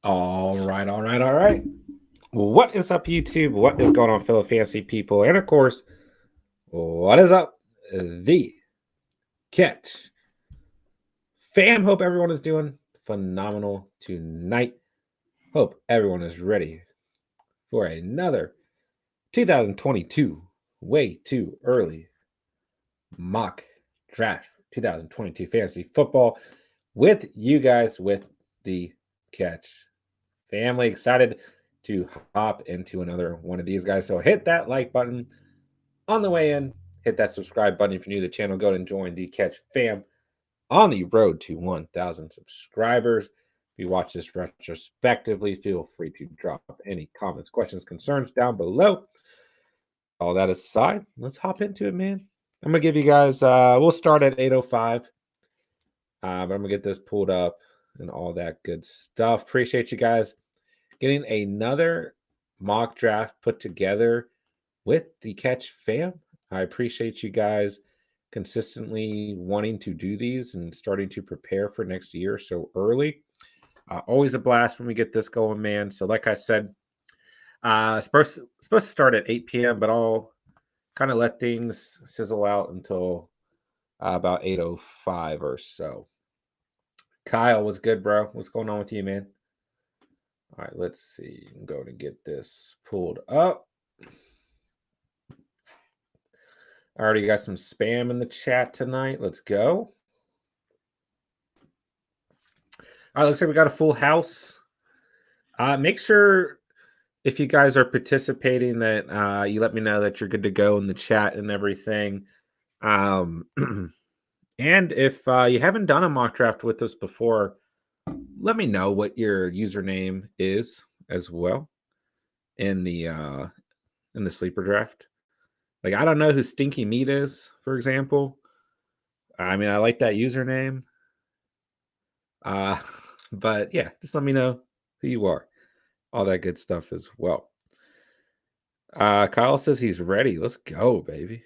All right. What is up, YouTube? What is going on, fellow fantasy people? And of course, what is up, the catch fam? Hope everyone is doing phenomenal tonight. Hope everyone is ready for another 2022 way too early mock draft 2022 fantasy football with you guys with the catch family. Excited to hop into another one of these guys. So hit that like button on the way in. Hit that subscribe button if you're new to the channel. Go and join the Catch fam on the road to 1,000 subscribers. If you watch this retrospectively, feel free to drop any comments, questions, concerns down below. All that aside, let's hop into it, man. I'm gonna give you guys. We'll start at 8:05. But I'm gonna get this pulled up and all that good stuff. Appreciate you guys getting another mock draft put together with the Catch fam. I appreciate you guys consistently wanting to do these and starting to prepare for next year so early. Always a blast when we get this going, man. So, like I said, supposed to start at 8 p.m., but I'll kind of let things sizzle out until about 8:05 or so. Kyle, what's good, bro? What's going on with you, man? All right, let's see. I'm going to get this pulled up. I already got some spam in the chat tonight. Let's go. All right, looks like we got a full house. Make sure if you guys are participating that you let me know that you're good to go in the chat and everything. And if you haven't done a mock draft with us before, let me know what your username is as well in the sleeper draft. Like, I don't know who Stinky Meat is, for example. I mean, I like that username. But yeah, just let me know who you are. All that good stuff as well. Kyle says he's ready. Let's go, baby.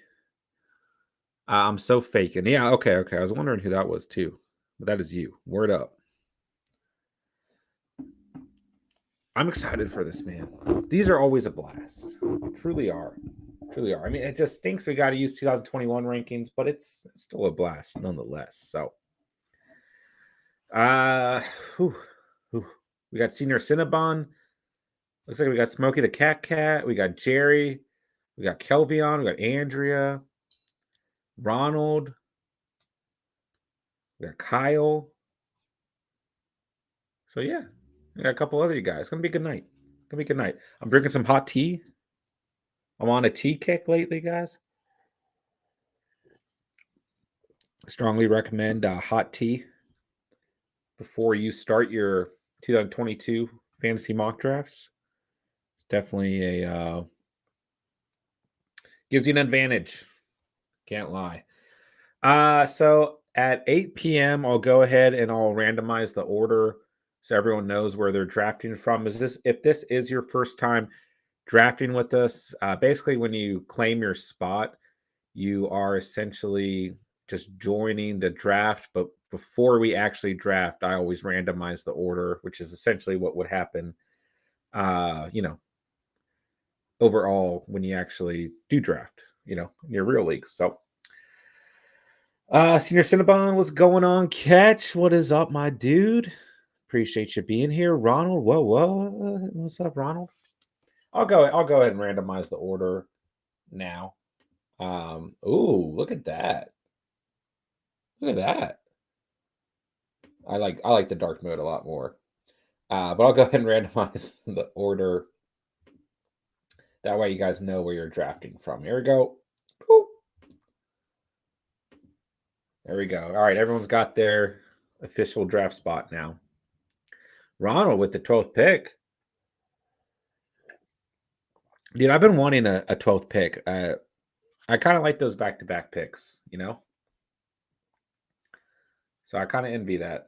I'm so faking. Yeah, okay. I was wondering who that was too. But that is you. Word up. I'm excited for this, man. These are always a blast. Truly are. I mean, it just stinks we got to use 2021 rankings, but it's still a blast nonetheless. So, whew. We got Senior Cinnabon. Looks like we got Smokey the Cat. We got Jerry. We got Kelvion. We got Andrea. Ronald. We got Kyle. So yeah, we got a couple other guys. It's gonna be a good night. I'm drinking some hot tea. I'm on a tea kick lately, guys. I strongly recommend hot tea before you start your 2022 fantasy mock drafts. Definitely a gives you an advantage. Can't lie. So at 8 p.m., I'll go ahead and I'll randomize the order so everyone knows where they're drafting from. If this is your first time drafting with us, basically when you claim your spot, you are essentially just joining the draft. But before we actually draft, I always randomize the order, which is essentially what would happen, overall when you actually do draft, in your real leagues. So Senior Cinnabon, what's going on? Catch, what is up, my dude? Appreciate you being here. Ronald, whoa. What's up, Ronald? I'll go ahead and randomize the order now. Ooh, look at that. I like the dark mode a lot more. But I'll go ahead and randomize the order. That way you guys know where you're drafting from. Here we go. Boop. There we go. All right, everyone's got their official draft spot now. Ronald with the 12th pick. Dude, I've been wanting a 12th pick. I kind of like those back-to-back picks, So I kind of envy that.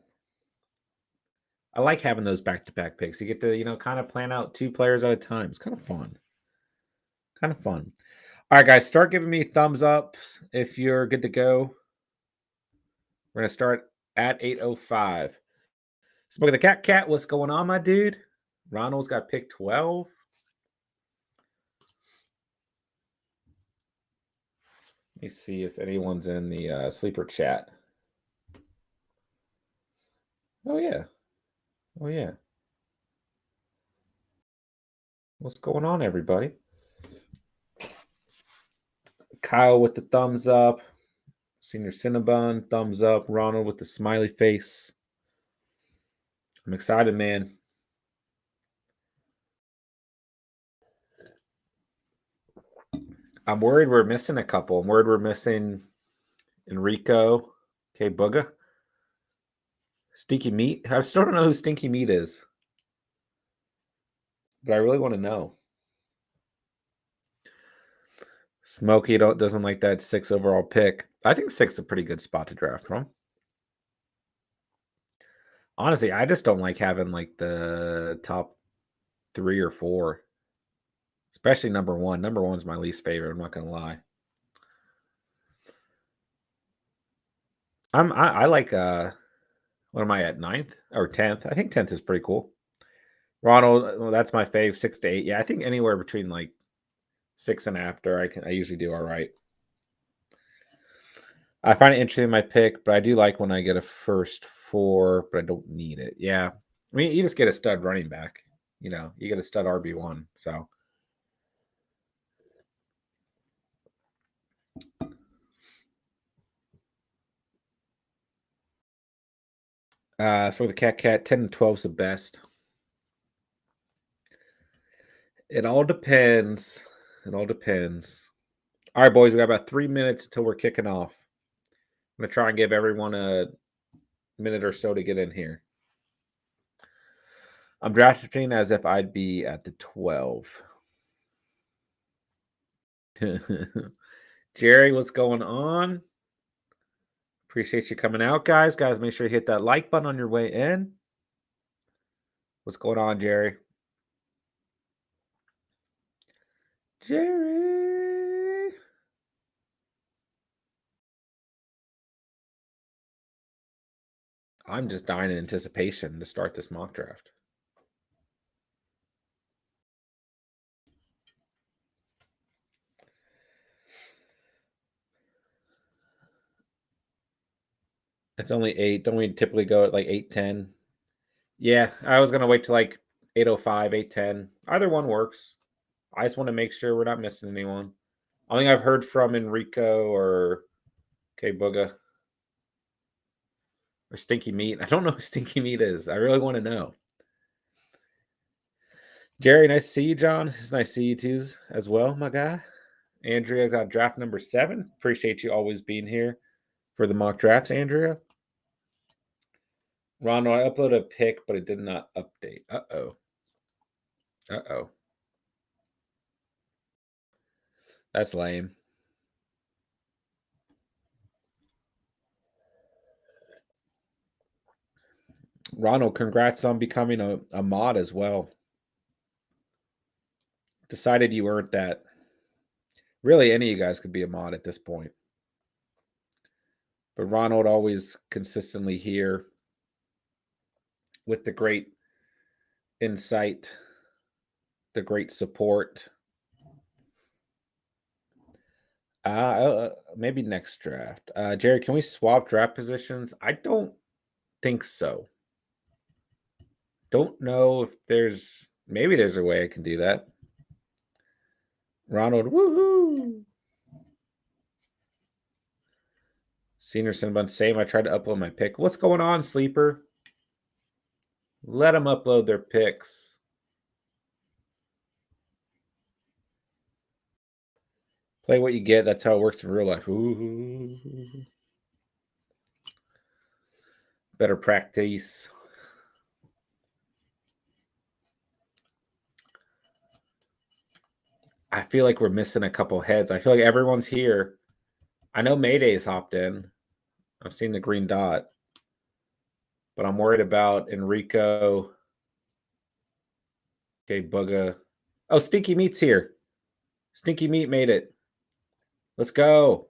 I like having those back-to-back picks. You get to, kind of plan out two players at a time. It's kind of fun. All right, guys, start giving me thumbs up if you're good to go. We're going to start at 8:05. Smoke the Cat, what's going on, my dude? Ronald's got pick 12. Let me see if anyone's in the sleeper chat. Oh, yeah. Oh, yeah. What's going on, everybody? Kyle with the thumbs up. Senior Cinnabon, thumbs up. Ronald with the smiley face. I'm excited, man. I'm worried we're missing a couple. I'm worried we're missing Enrico, okay, Booga. Stinky Meat. I still don't know who Stinky Meat is, but I really want to know. Smokey doesn't like that 6 overall pick. I think 6 is a pretty good spot to draft from. Honestly, I just don't like having like the top 3 or 4, especially number 1. Number 1's my least favorite. I'm not gonna lie. I like what am I at, 9th or 10th? I think 10th is pretty cool. Ronald, well, that's my fave, 6 to 8. Yeah, I think anywhere between like 6 and after, I usually do all right. I find it interesting in my pick, but I do like when I get a first 4, but I don't need it. Yeah, I mean, you just get a stud running back. You know, you get a stud RB1. So so the cat 10 and 12 is the best. It all depends. It all depends. All right, boys, we got about 3 minutes until we're kicking off. I'm gonna try and give everyone a minute or so to get in here. I'm drafting as if I'd be at the 12. Jerry, what's going on? Appreciate you coming out, guys. Guys, make sure you hit that like button on your way in. What's going on, Jerry? Jerry. I'm just dying in anticipation to start this mock draft. It's only 8. Don't we typically go at like 8:10? Yeah, I was gonna wait till like 8:05, 8:10. Either one works. I just want to make sure we're not missing anyone. I think I've heard from Enrico or Booga or Stinky Meat. I don't know who Stinky Meat is. I really want to know. Jerry, nice to see you, John. It's nice to see you too as well, my guy. Andrea got draft number 7. Appreciate you always being here for the mock drafts, Andrea. Rondo, I uploaded a pic, but it did not update. Uh-oh. Uh-oh. That's lame. Ronald, congrats on becoming a mod as well. Decided you earned that. Really, any of you guys could be a mod at this point. But Ronald always consistently here with the great insight, the great support. Maybe next draft. Jerry, can we swap draft positions? I don't think so. Don't know if maybe there's a way I can do that. Ronald, woohoo! Senior Cinnabon, same. I tried to upload my pick. What's going on, Sleeper? Let them upload their picks. Play what you get. That's how it works in real life. Ooh. Better practice. I feel like we're missing a couple heads. I feel like everyone's here. I know Mayday's hopped in. I've seen the green dot. But I'm worried about Enrico. Okay, Booga. Oh, Stinky Meat's here. Stinky Meat made it. Let's go.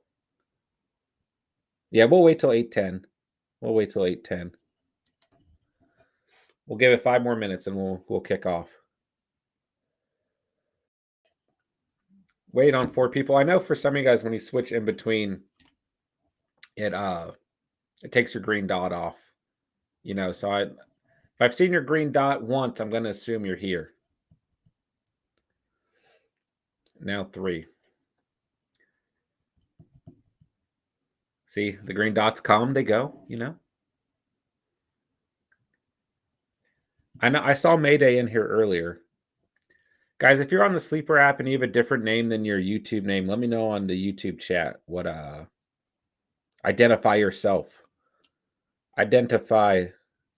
Yeah, we'll wait till 8:10. We'll wait till 8:10. We'll give it 5 more minutes and we'll kick off. Wait on 4 people. I know for some of you guys, when you switch in between, it takes your green dot off. So if I've seen your green dot once, I'm going to assume you're here. Now 3. See, the green dots come, they go, I know I saw Mayday in here earlier. Guys, if you're on the Sleeper app and you have a different name than your YouTube name, let me know on the YouTube chat what identify yourself. Identify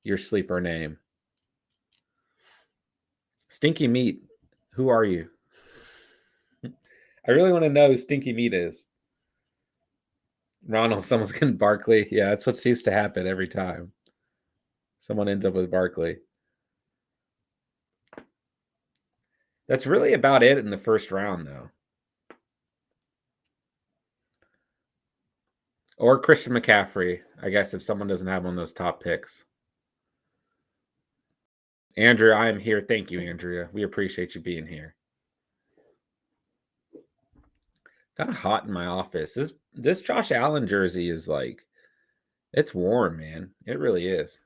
your Sleeper name. Stinky Meat, who are you? I really want to know who Stinky Meat is. Ronald, someone's getting Barkley. Yeah, that's what seems to happen every time. Someone ends up with Barkley. That's really about it in the first round, though. Or Christian McCaffrey, I guess, if someone doesn't have one of those top picks. Andrea, I am here. Thank you, Andrea. We appreciate you being here. Kind of hot in my office. This Josh Allen jersey is like, it's warm, man. It really is.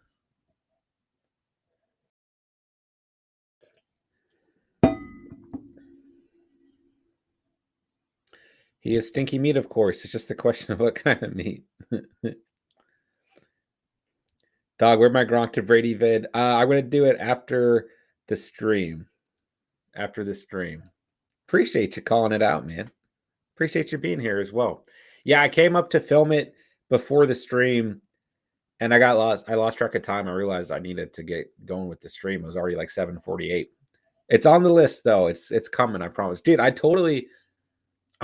He is stinky meat, of course. It's just the question of what kind of meat. Dog, where'd my Gronk to Brady vid? I'm going to do it after the stream. After the stream. Appreciate you calling it out, man. Appreciate you being here as well. Yeah, I came up to film it before the stream, and I got lost. I lost track of time. I realized I needed to get going with the stream. It was already like 7:48. It's on the list, though. It's coming, I promise. Dude, I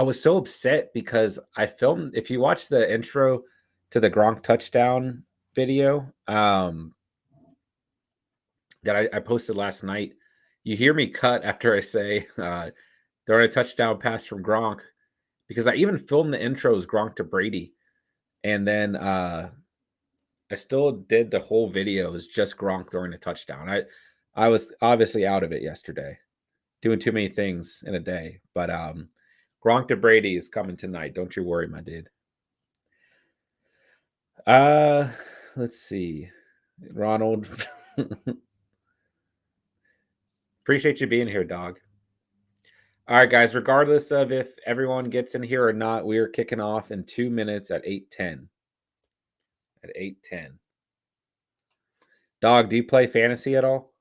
was so upset because I filmed, if you watch the intro to the Gronk touchdown video that I posted last night, you hear me cut after I say throwing a touchdown pass from Gronk, because I even filmed the intros Gronk to Brady, and then I still did the whole video is just Gronk throwing a touchdown. I was obviously out of it yesterday, doing too many things in a day, but Gronk to Brady is coming tonight. Don't you worry, my dude. Let's see. Ronald. Appreciate you being here, dog. All right, guys, regardless of if everyone gets in here or not, we are kicking off in 2 minutes at 8:10. At 8:10. Dog, do you play fantasy at all?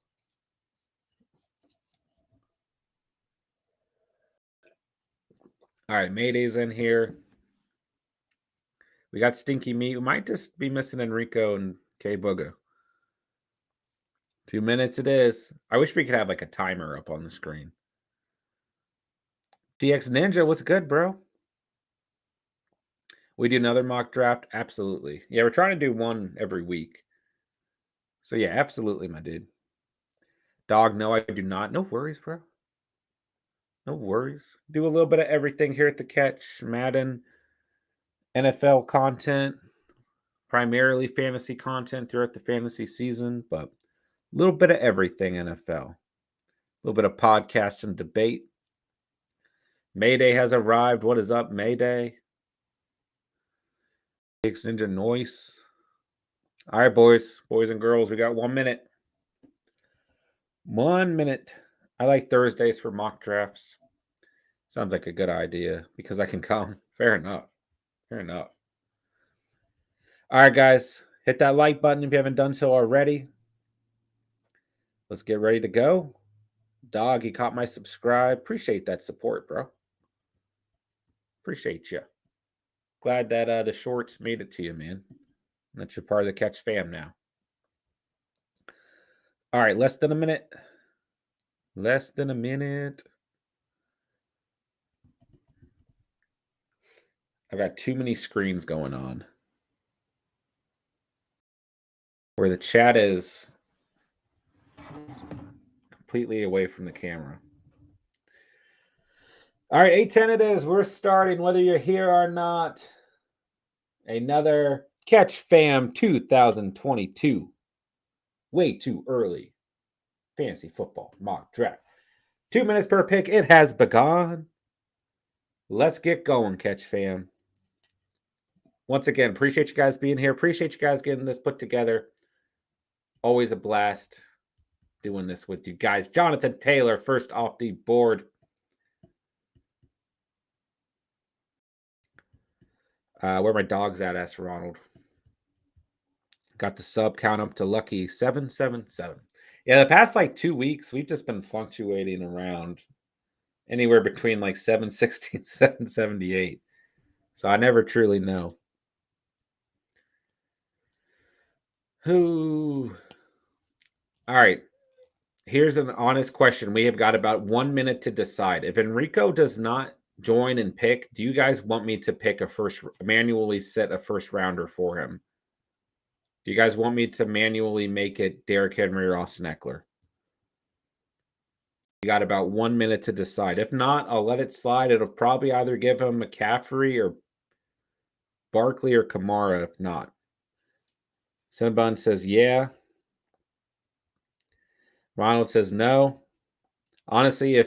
All right, Mayday's in here. We got Stinky Meat. We might just be missing Enrico and K Booga. 2 minutes it is. I wish we could have like a timer up on the screen. DX Ninja, what's good, bro? We do another mock draft? Absolutely. Yeah, we're trying to do one every week. So yeah, absolutely, my dude. Dog, no, I do not. No worries, bro. No worries. Do a little bit of everything here at the Catch. Madden, NFL content, primarily fantasy content throughout the fantasy season, but a little bit of everything NFL. A little bit of podcast and debate. Mayday has arrived. What is up, Mayday? Big Ninja Noise. All right, boys and girls, we got 1 minute. 1 minute. I like Thursdays for mock drafts. Sounds like a good idea because I can come. Fair enough. Fair enough. All right, guys, hit that like button if you haven't done so already. Let's get ready to go. Dog, you caught my subscribe. Appreciate that support, bro. Appreciate you. Glad that the shorts made it to you, man. That you're part of the Catch fam now. All right, less than a minute. Less than a minute. I've got too many screens going on where the chat is completely away from the camera. All right, 8:10 it is. We're starting, whether you're here or not. Another Catch Fam 2022 way too early fantasy football mock draft. 2 minutes per pick. It has begun. Let's get going, Catch fam. Once again, appreciate you guys being here. Appreciate you guys getting this put together. Always a blast doing this with you guys. Jonathan Taylor, first off the board. Where my dog's at, asked Ronald. Got the sub count up to lucky 777. Yeah, the past like 2 weeks, we've just been fluctuating around anywhere between like 760 and 778. So I never truly know. Who? All right. Here's an honest question. We have got about 1 minute to decide. If Enrico does not join and pick, do you guys want me to pick manually set a first rounder for him? Do you guys want me to manually make it Derrick Henry or Austin Eckler? You got about 1 minute to decide. If not, I'll let it slide. It'll probably either give him McCaffrey or Barkley or Kamara, if not. Cinnabon says, yeah. Ronald says, no. Honestly,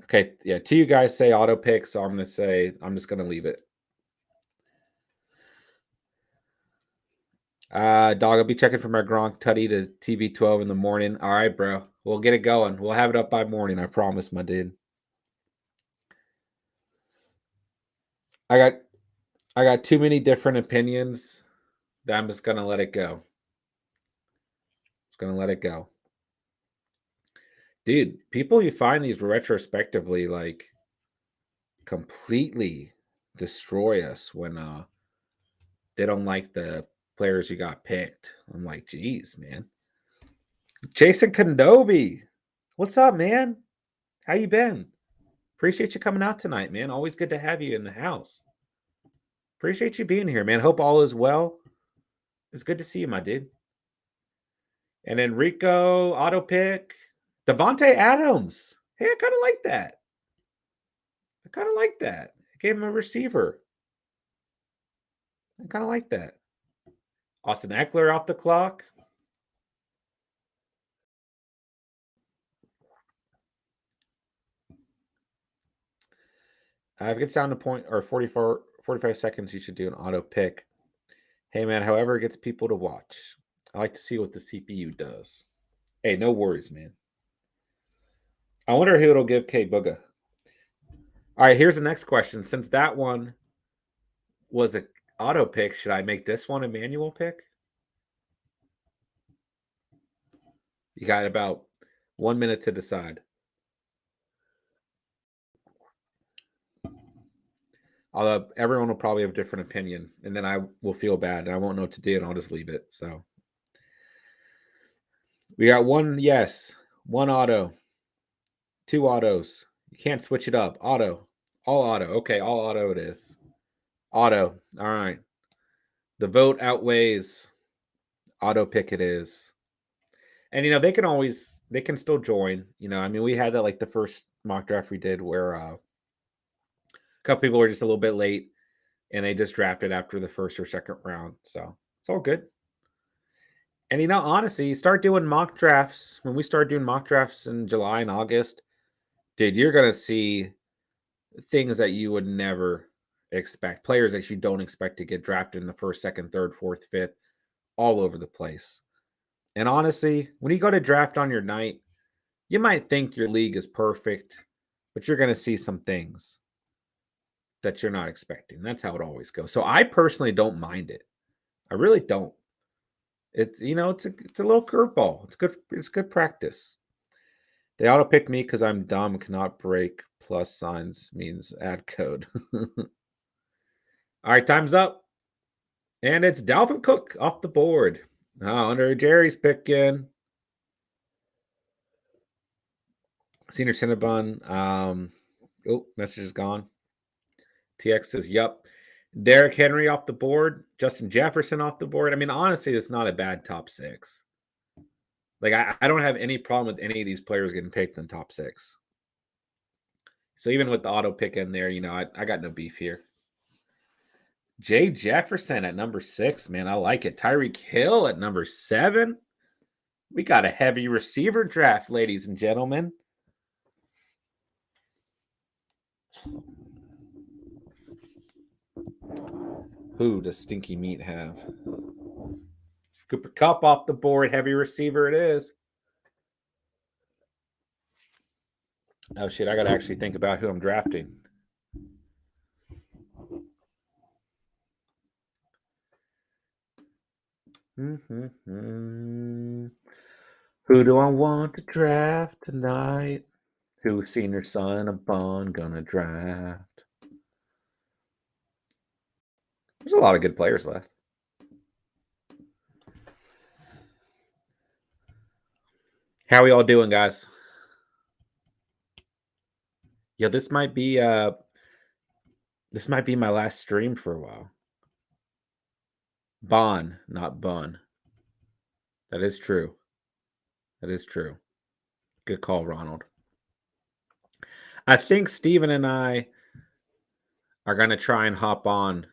okay, yeah, two you guys say auto pick, so I'm just going to leave it. Dog, I'll be checking for my Gronk Tutty to TB12 in the morning. All right, bro. We'll get it going. We'll have it up by morning. I promise, my dude. I got too many different opinions that I'm just going to let it go. Just going to let it go. Dude, people you find these retrospectively like completely destroy us when they don't like the players you got picked. I'm like, geez, man. Jason Kondobi, what's up, man? How you been? Appreciate you coming out tonight, man. Always good to have you in the house. Appreciate you being here, man. Hope all is well. It's good to see you, my dude. And Enrico, auto pick. Devontae Adams. Hey, I kind of like that. I gave him a receiver. I kind of like that. Austin Eckler off the clock. If it gets down to 45 seconds, you should do an auto pick. Hey, man, however it gets people to watch. I like to see what the CPU does. Hey, no worries, man. I wonder who it'll give K Booga. All right, here's the next question. Since that one was an auto pick, should I make this one a manual pick? You got about 1 minute to decide. Although everyone will probably have a different opinion, and then I will feel bad, and I won't know what to do, and I'll just leave it. So we got one yes, one auto, two autos. You can't switch it up. Auto, all auto. Okay, all auto it is. Auto. All right. The vote outweighs auto pick it is. And, they can still join. I mean, we had that like the first mock draft we did where a couple people were just a little bit late and they just drafted after the first or second round. So it's all good. And, honestly, start doing mock drafts. When we start doing mock drafts in July and August, dude, you're going to see things that you would never expect. Players that you don't expect to get drafted in the first, second, third, fourth, fifth, all over the place. And honestly, when you go to draft on your night, you might think your league is perfect, but you're going to see some things that you're not expecting. That's how it always goes. So I personally don't mind it. I really don't. It's it's a little curveball. It's good practice. They auto pick me because I'm dumb, cannot break plus signs means add code. All right, time's up. And it's Dalvin Cook off the board. Under Jerry's picking. Senior Cinnabon. Message is gone. TX says, yep. Derrick Henry off the board. Justin Jefferson off the board. I mean, honestly, it's not a bad top six. Like, I don't have any problem with any of these players getting picked in top six. So even with the auto pick in there, I got no beef here. Jay Jefferson at number 6, man. I like it. Tyreek Hill at number 7. We got a heavy receiver draft, ladies and gentlemen. Who does Stinky Meat have? Cooper Kupp off the board. Heavy receiver it is. Oh, shit. I got to actually think about who I'm drafting. Who do I want to draft tonight? Who senior son of Bun gonna draft? There's a lot of good players left. How we all doing, guys? Yeah, this might be my last stream for a while. Bon, not Bun. That is true. That is true. Good call, Ronald. I think Steven and I are going to try and hop on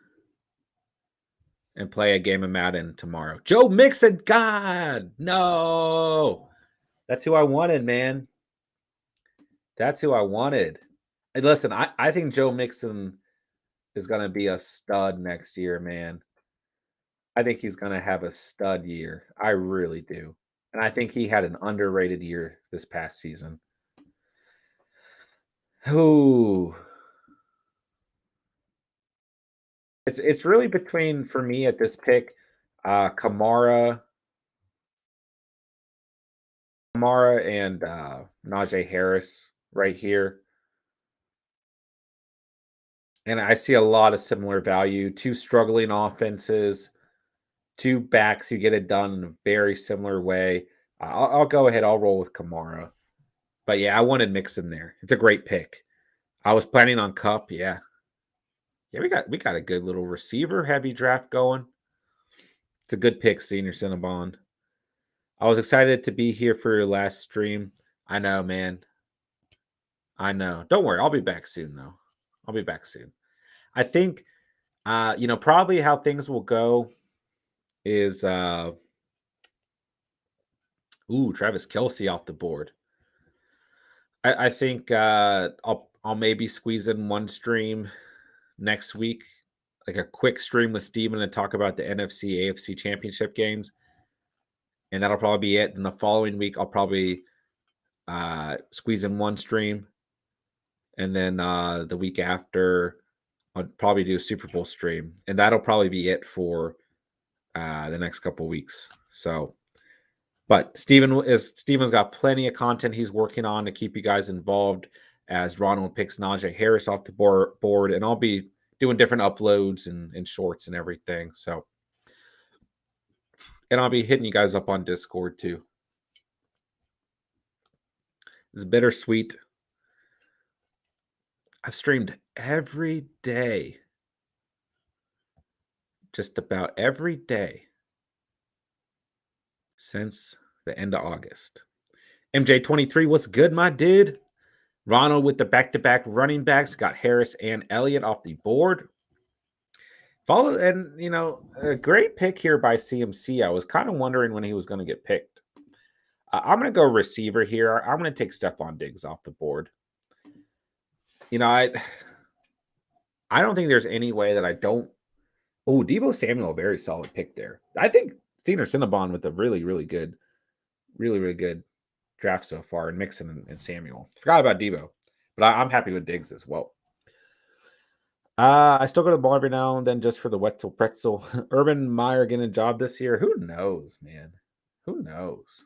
and play a game of Madden tomorrow. Joe Mixon, God, no. That's who I wanted, man. That's who I wanted. And listen, I think Joe Mixon is going to be a stud next year, man. I think he's going to have a stud year. I really do. And I think he had an underrated year this past season. Ooh. It's really between, for me at this pick, Kamara and Najee Harris right here. And I see a lot of similar value. Two struggling offenses, two backs who get it done in a very similar way. I'll go ahead. I'll roll with Kamara. But yeah, I wanted Mixon there. It's a great pick. I was planning on Cup. Yeah, we got a good little receiver heavy draft going. It's a good pick, Senior Cinnabon. I was excited to be here for your last stream. I know, man. I know. Don't worry. I'll be back soon, though. I'll be back soon. I think, probably how things will go is, Travis Kelce off the board. I think I'll maybe squeeze in one stream next week, like a quick stream with Steven and talk about the NFC, AFC championship games. And that'll probably be it. Then the following week, I'll probably squeeze in one stream. And then the week after, I'll probably do a Super Bowl stream. And that'll probably be it for the next couple of weeks. So, but Steven's got plenty of content he's working on to keep you guys involved as Ronald picks Najee Harris off the board. And I'll be doing different uploads and shorts and everything. So, and I'll be hitting you guys up on Discord too. It's bittersweet. I've streamed every day. Just about every day since the end of August. MJ23, what's good, my dude? Ronald with the back-to-back running backs got Harris and Elliott off the board. A great pick here by CMC. I was kind of wondering when he was going to get picked. I'm going to go receiver here. I'm going to take Stephon Diggs off the board. I don't think there's any way that I don't. Oh, Deebo Samuel, very solid pick there. I think Senior Cinnabon with a really, really good draft so far, and Mixon and Samuel. Forgot about Deebo, but I'm happy with Diggs as well. I still go to the ball every now and then just for the Wetzel Pretzel. Urban Meyer getting a job this year? Who knows, man? Who knows?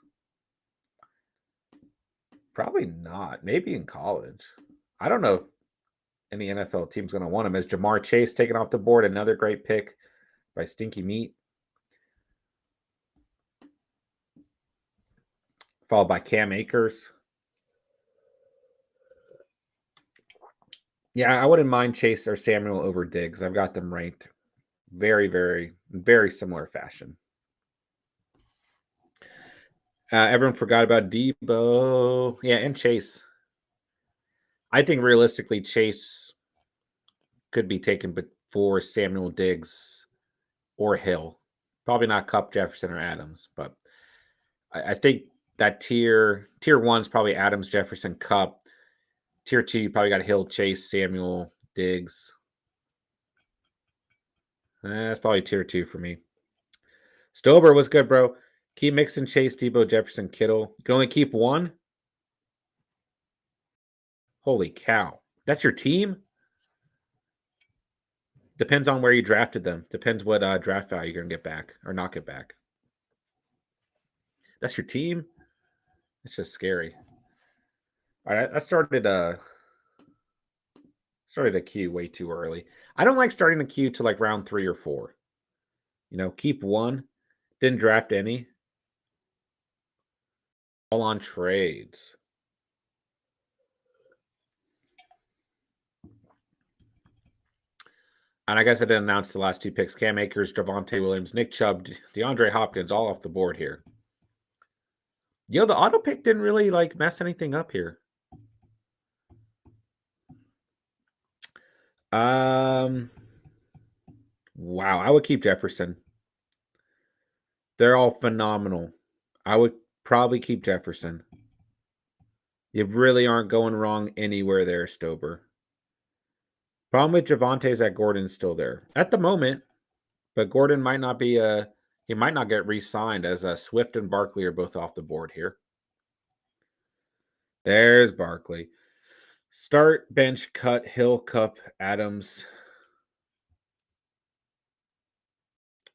Probably not. Maybe in college. I don't know if any NFL team's going to want him. As Jamar Chase taken off the board, another great pick by Stinky Meat. Followed by Cam Akers. Yeah, I wouldn't mind Chase or Samuel over Diggs. I've got them ranked very, very, very similar fashion. Everyone forgot about Deebo. Yeah, and Chase. I think realistically, Chase could be taken for Samuel, Diggs, or Hill. Probably not Kupp, Jefferson, or Adams, but I think that tier one is probably Adams, Jefferson, Kupp. Tier 2, you probably got Hill, Chase, Samuel, Diggs. That's probably tier 2 for me. Stober was good, bro. Keep Mixon, Chase, Debo, Jefferson, Kittle. You can only keep one? Holy cow. That's your team? Depends on where you drafted them. Depends what draft value you're going to get back or not get back. That's your team? It's just scary. All right, I started a queue way too early. I don't like starting a queue to like round 3 or 4. You know, keep one. Didn't draft any. All on trades. And I guess I didn't announce the last 2 picks. Cam Akers, Javonte Williams, Nick Chubb, DeAndre Hopkins, all off the board here. Yo, the auto pick didn't really like mess anything up here. Wow, I would keep Jefferson. They're all phenomenal. I would probably keep Jefferson. You really aren't going wrong anywhere there, Stober. Problem with Javonte is that Gordon's still there at the moment, but Gordon might not be he might not get re-signed as Swift and Barkley are both off the board here. There's Barkley. Start, bench, cut, Hill, Kupp, Adams.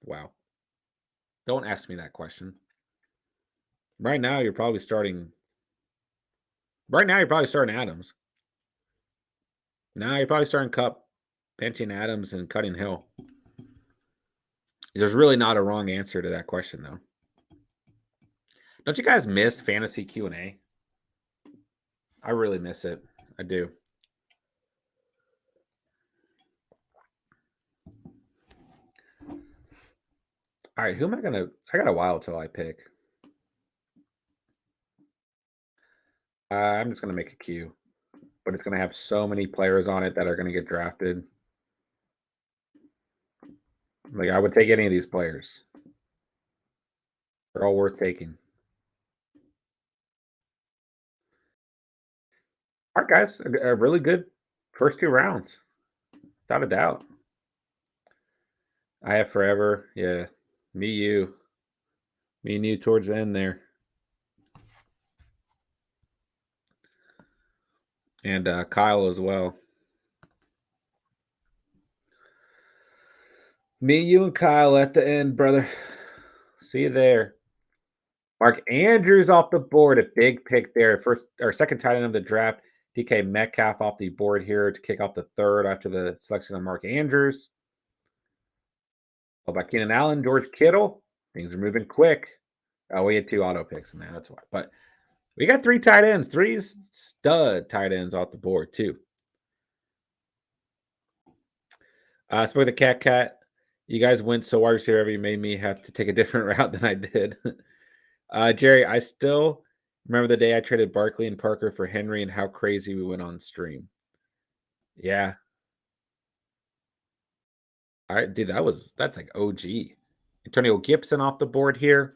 Wow. Don't ask me that question. Right now, you're probably starting Adams. Now you're probably starting Kupp, benching Adams, and cutting Hill. There's really not a wrong answer to that question, though. Don't you guys miss fantasy Q&A? I really miss it. I do. All right, who am I going to... I got a while till I pick. I'm just going to make a queue. But it's going to have so many players on it that are going to get drafted. Like, I would take any of these players. They're all worth taking. All right, guys. A really good first 2 rounds. Without a doubt. I have forever. Yeah. Me and you towards the end there. And Kyle as well. Me, you, and Kyle at the end, brother. See you there. Mark Andrews off the board. A big pick there. First or second tight end of the draft. DK Metcalf off the board here to kick off the 3rd after the selection of Mark Andrews. By Keenan Allen, George Kittle. Things are moving quick. Oh, we had 2 auto picks in there. That's why. But we got 3 tight ends. 3 stud tight ends off the board, too. Spoke the cat. You guys went so wide receiver, you made me have to take a different route than I did. Jerry, I still remember the day I traded Barkley and Parker for Henry and how crazy we went on stream. Yeah. All right, dude, that's like OG. Antonio Gibson off the board here.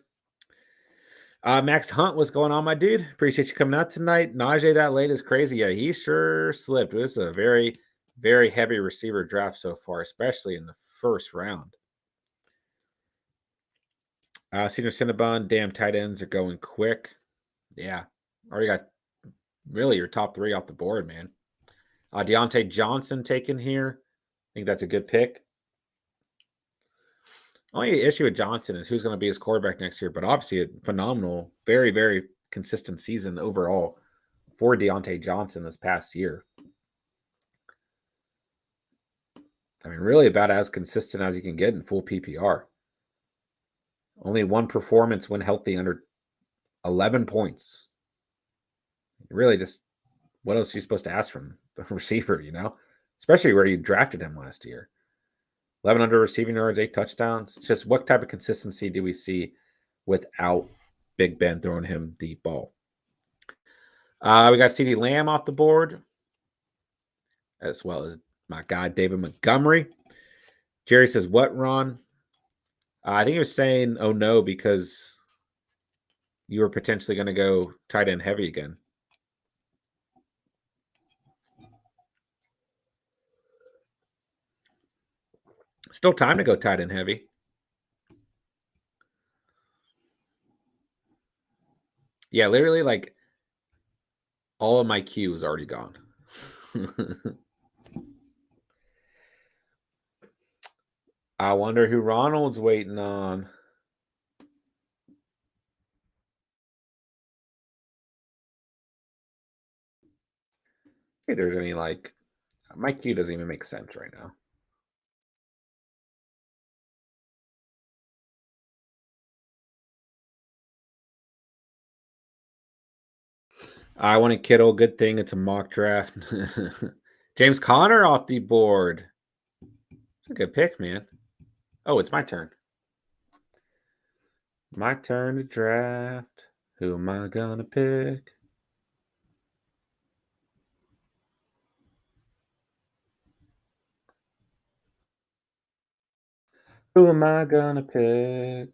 Max Hunt, what's going on, my dude? Appreciate you coming out tonight. Najee that late is crazy. Yeah, he sure slipped. This is a very, very heavy receiver draft so far, especially in the first round. Senior Cinnabon, damn tight ends are going quick. Yeah, already got really your top 3 off the board, man. Deontay Johnson taken here. I think that's a good pick. Only issue with Johnson is who's going to be his quarterback next year, but obviously a phenomenal, very, very consistent season overall for Deontay Johnson this past year. I mean, really about as consistent as you can get in full PPR. Only 1 performance when healthy under 11 points. Really just, what else are you supposed to ask from the receiver, you know? Especially where you drafted him last year. 11 under receiving yards, 8 touchdowns. It's just what type of consistency do we see without Big Ben throwing him the ball? We got CeeDee Lamb off the board, as well as my guy David Montgomery. Jerry says, what, Ron? I think he was saying, oh no, because you were potentially going to go tight end heavy again. Still time to go tight end heavy. Yeah, literally, like, all of my Q is already gone. I wonder who Ronald's waiting on. If there's any, like, my Q doesn't even make sense right now. I want a Kittle. Good thing it's a mock draft. James Conner off the board. It's a good pick, man. Oh, it's my turn. My turn to draft. Who am I gonna pick? Who am I gonna pick?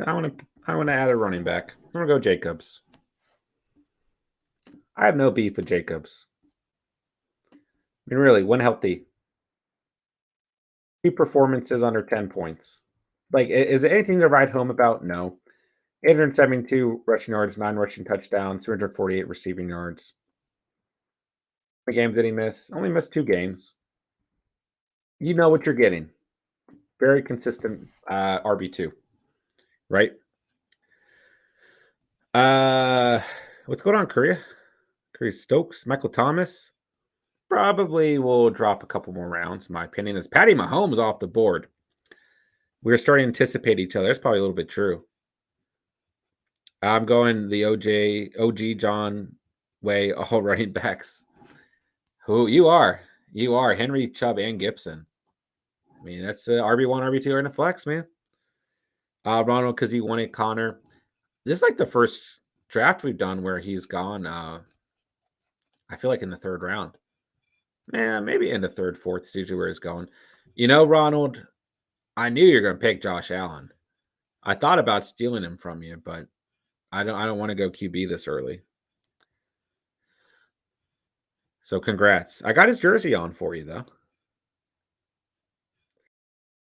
I want to add a running back. I'm gonna go Jacobs. I have no beef with Jacobs. I mean, really, when healthy, 2 performances under 10 points. Like, is it anything to write home about? No. 872 rushing yards, 9 rushing touchdowns, 248 receiving yards. How many games did he miss? Only missed 2 games. You know what you're getting. Very consistent RB2, right? What's going on, Korea? Korea Stokes, Michael Thomas. Probably will drop a couple more rounds, in my opinion. Is Patty Mahomes off the board? We're starting to anticipate each other. That's probably a little bit true. I'm going the OG John way, all running backs. Who you are? You are Henry, Chubb, and Gibson. I mean, that's RB1, RB2 are in a flex, man. Ronald, because he wanted Connor. This is like the first draft we've done where he's gone. I feel like in the 3rd round. Yeah, maybe in the 3rd, 4th is usually where he's going. You know, Ronald, I knew you were going to pick Josh Allen. I thought about stealing him from you, but I don't want to go QB this early. So congrats. I got his jersey on for you though.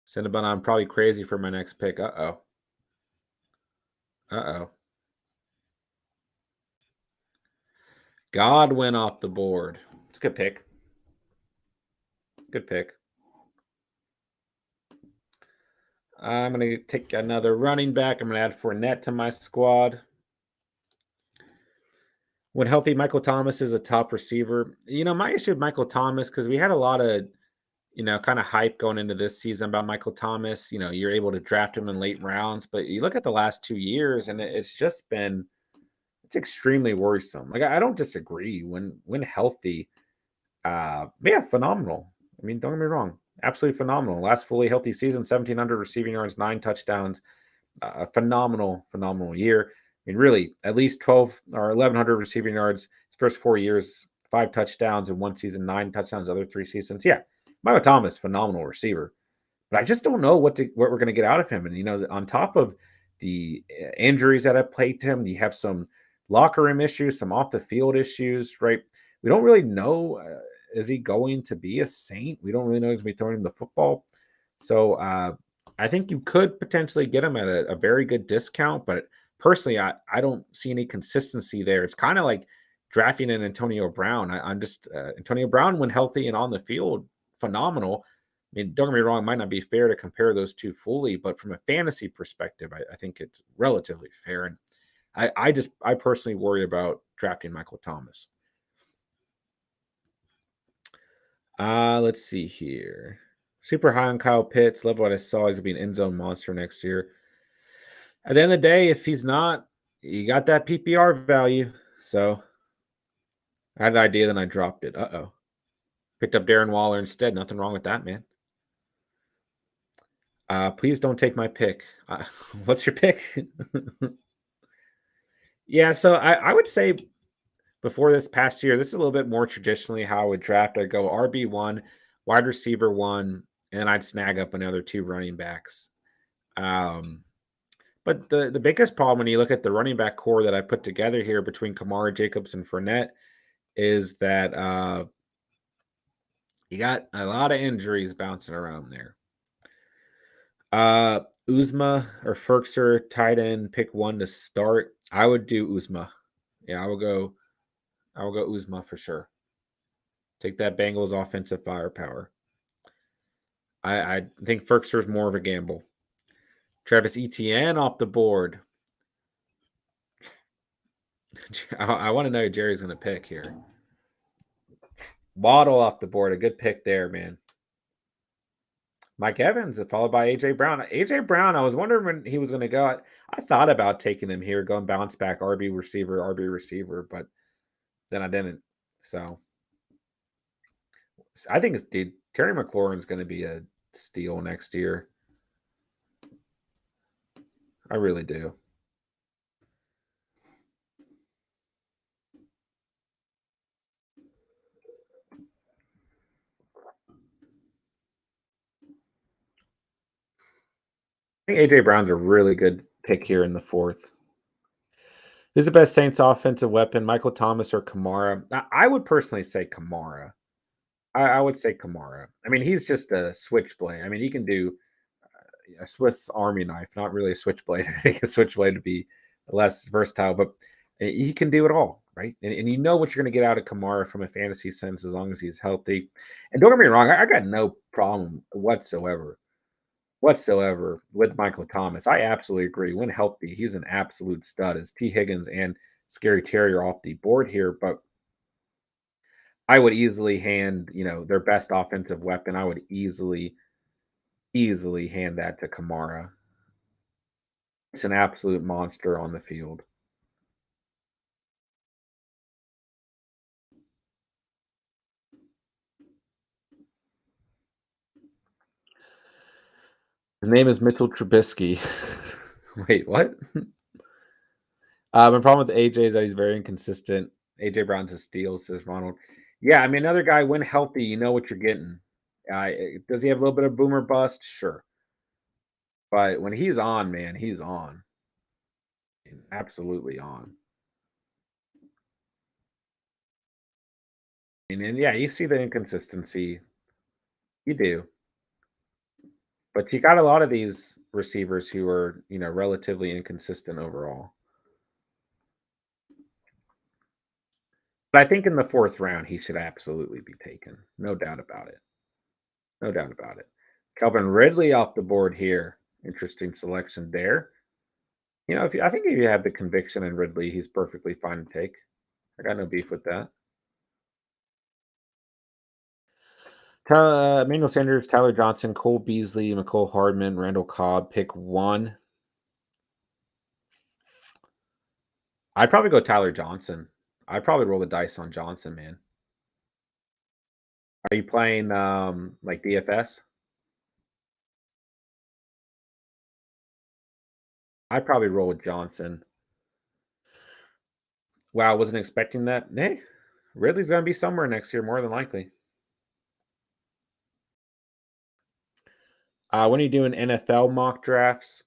Cinnabon, I'm probably crazy for my next pick. Uh-oh. Uh-oh. Godwin off the board. It's a good pick. Good pick. I'm going to take another running back. I'm going to add Fournette to my squad. When healthy, Michael Thomas is a top receiver. You know, my issue with Michael Thomas, because we had a lot of, kind of hype going into this season about Michael Thomas. You know, you're able to draft him in late rounds, but you look at the last 2 years, and it's just been it's extremely worrisome. Like, I don't disagree. When healthy, yeah, phenomenal. I mean, don't get me wrong, absolutely phenomenal. Last fully healthy season, 1,700 receiving yards, 9 touchdowns, a phenomenal year. I mean, really, at least 12 or 1,100 receiving yards his first 4 years, 5 touchdowns in one season, 9 touchdowns other 3 seasons. Yeah, Michael Thomas, phenomenal receiver. But I just don't know what we're going to get out of him. And on top of the injuries that have plagued him, you have some locker room issues, some off the field issues, right? We don't really know. Is he going to be a Saint? We don't really know. He's going to be throwing him the football. So I think you could potentially get him at a very good discount. But personally, I don't see any consistency there. It's kind of like drafting an Antonio Brown. I'm just Antonio Brown, when healthy and on the field, phenomenal. I mean, don't get me wrong, it might not be fair to compare those two fully, but from a fantasy perspective, I think it's relatively fair. And I personally worry about drafting Michael Thomas. Let's see here. Super high on Kyle Pitts. Love what I saw. He's gonna be an end zone monster next year. At the end of the day, if he's not, you got that PPR value. So I had an idea, then I dropped it. Uh-oh. Picked up Darren Waller instead. Nothing wrong with that, man. Please don't take my pick. What's your pick? Yeah, so I would say before this past year, this is a little bit more traditionally how I would draft. I'd go RB1, wide receiver one, and then I'd snag up another two running backs. But the biggest problem when you look at the running back core that I put together here between Kamara, Jacobs, and Fournette is that you got a lot of injuries bouncing around there. Uzma or Ferkser, tight end, pick one to start. I would do Uzma. Yeah, I will go Uzma for sure. Take that Bengals offensive firepower. I think Ferkser is more of a gamble. Travis Etienne off the board. I want to know who Jerry's going to pick here. Waddle off the board. A good pick there, man. Mike Evans, followed by A.J. Brown. A.J. Brown, I was wondering when he was going to go. I thought about taking him here, going bounce back, RB receiver, but then I didn't. So I think dude, Terry McLaurin's going to be a steal next year. I really do. I think A.J. Brown's a really good pick here in the fourth. Who's the best Saints offensive weapon, Michael Thomas or Kamara? I would personally say Kamara. I would say Kamara. I mean, he's just a switchblade. I mean, he can do a Swiss Army knife, not really a switchblade. I think a switchblade would be less versatile, but he can do it all, right? And you know what you're going to get out of Kamara from a fantasy sense as long as he's healthy. And don't get me wrong, I got no problem whatsoever with Michael Thomas. I absolutely agree. When healthy, he's an absolute stud as T. Higgins and Scary Terry are off the board here, but I would easily hand, their best offensive weapon. I would easily hand that to Kamara. It's an absolute monster on the field. His name is Mitchell Trubisky. Wait, what? My problem with AJ is that he's very inconsistent. AJ Brown's a steal, says Ronald. Yeah, I mean, another guy, when healthy, you know what you're getting. Does he have a little bit of boomer bust? Sure. But when he's on, man, he's on. Absolutely on. And yeah, you see the inconsistency. You do. But you got a lot of these receivers who are, relatively inconsistent overall. But I think in the fourth round, he should absolutely be taken. No doubt about it. No doubt about it. Calvin Ridley off the board here. Interesting selection there. I think if you have the conviction in Ridley, he's perfectly fine to take. I got no beef with that. Emmanuel Sanders, Tyler Johnson, Cole Beasley, McCole Hardman, Randall Cobb. Pick one. I'd probably go Tyler Johnson. I'd probably roll the dice on Johnson, man. Are you playing like DFS? I'd probably roll with Johnson. Wow, I wasn't expecting that. Hey, Ridley's going to be somewhere next year, more than likely. When are you doing NFL mock drafts?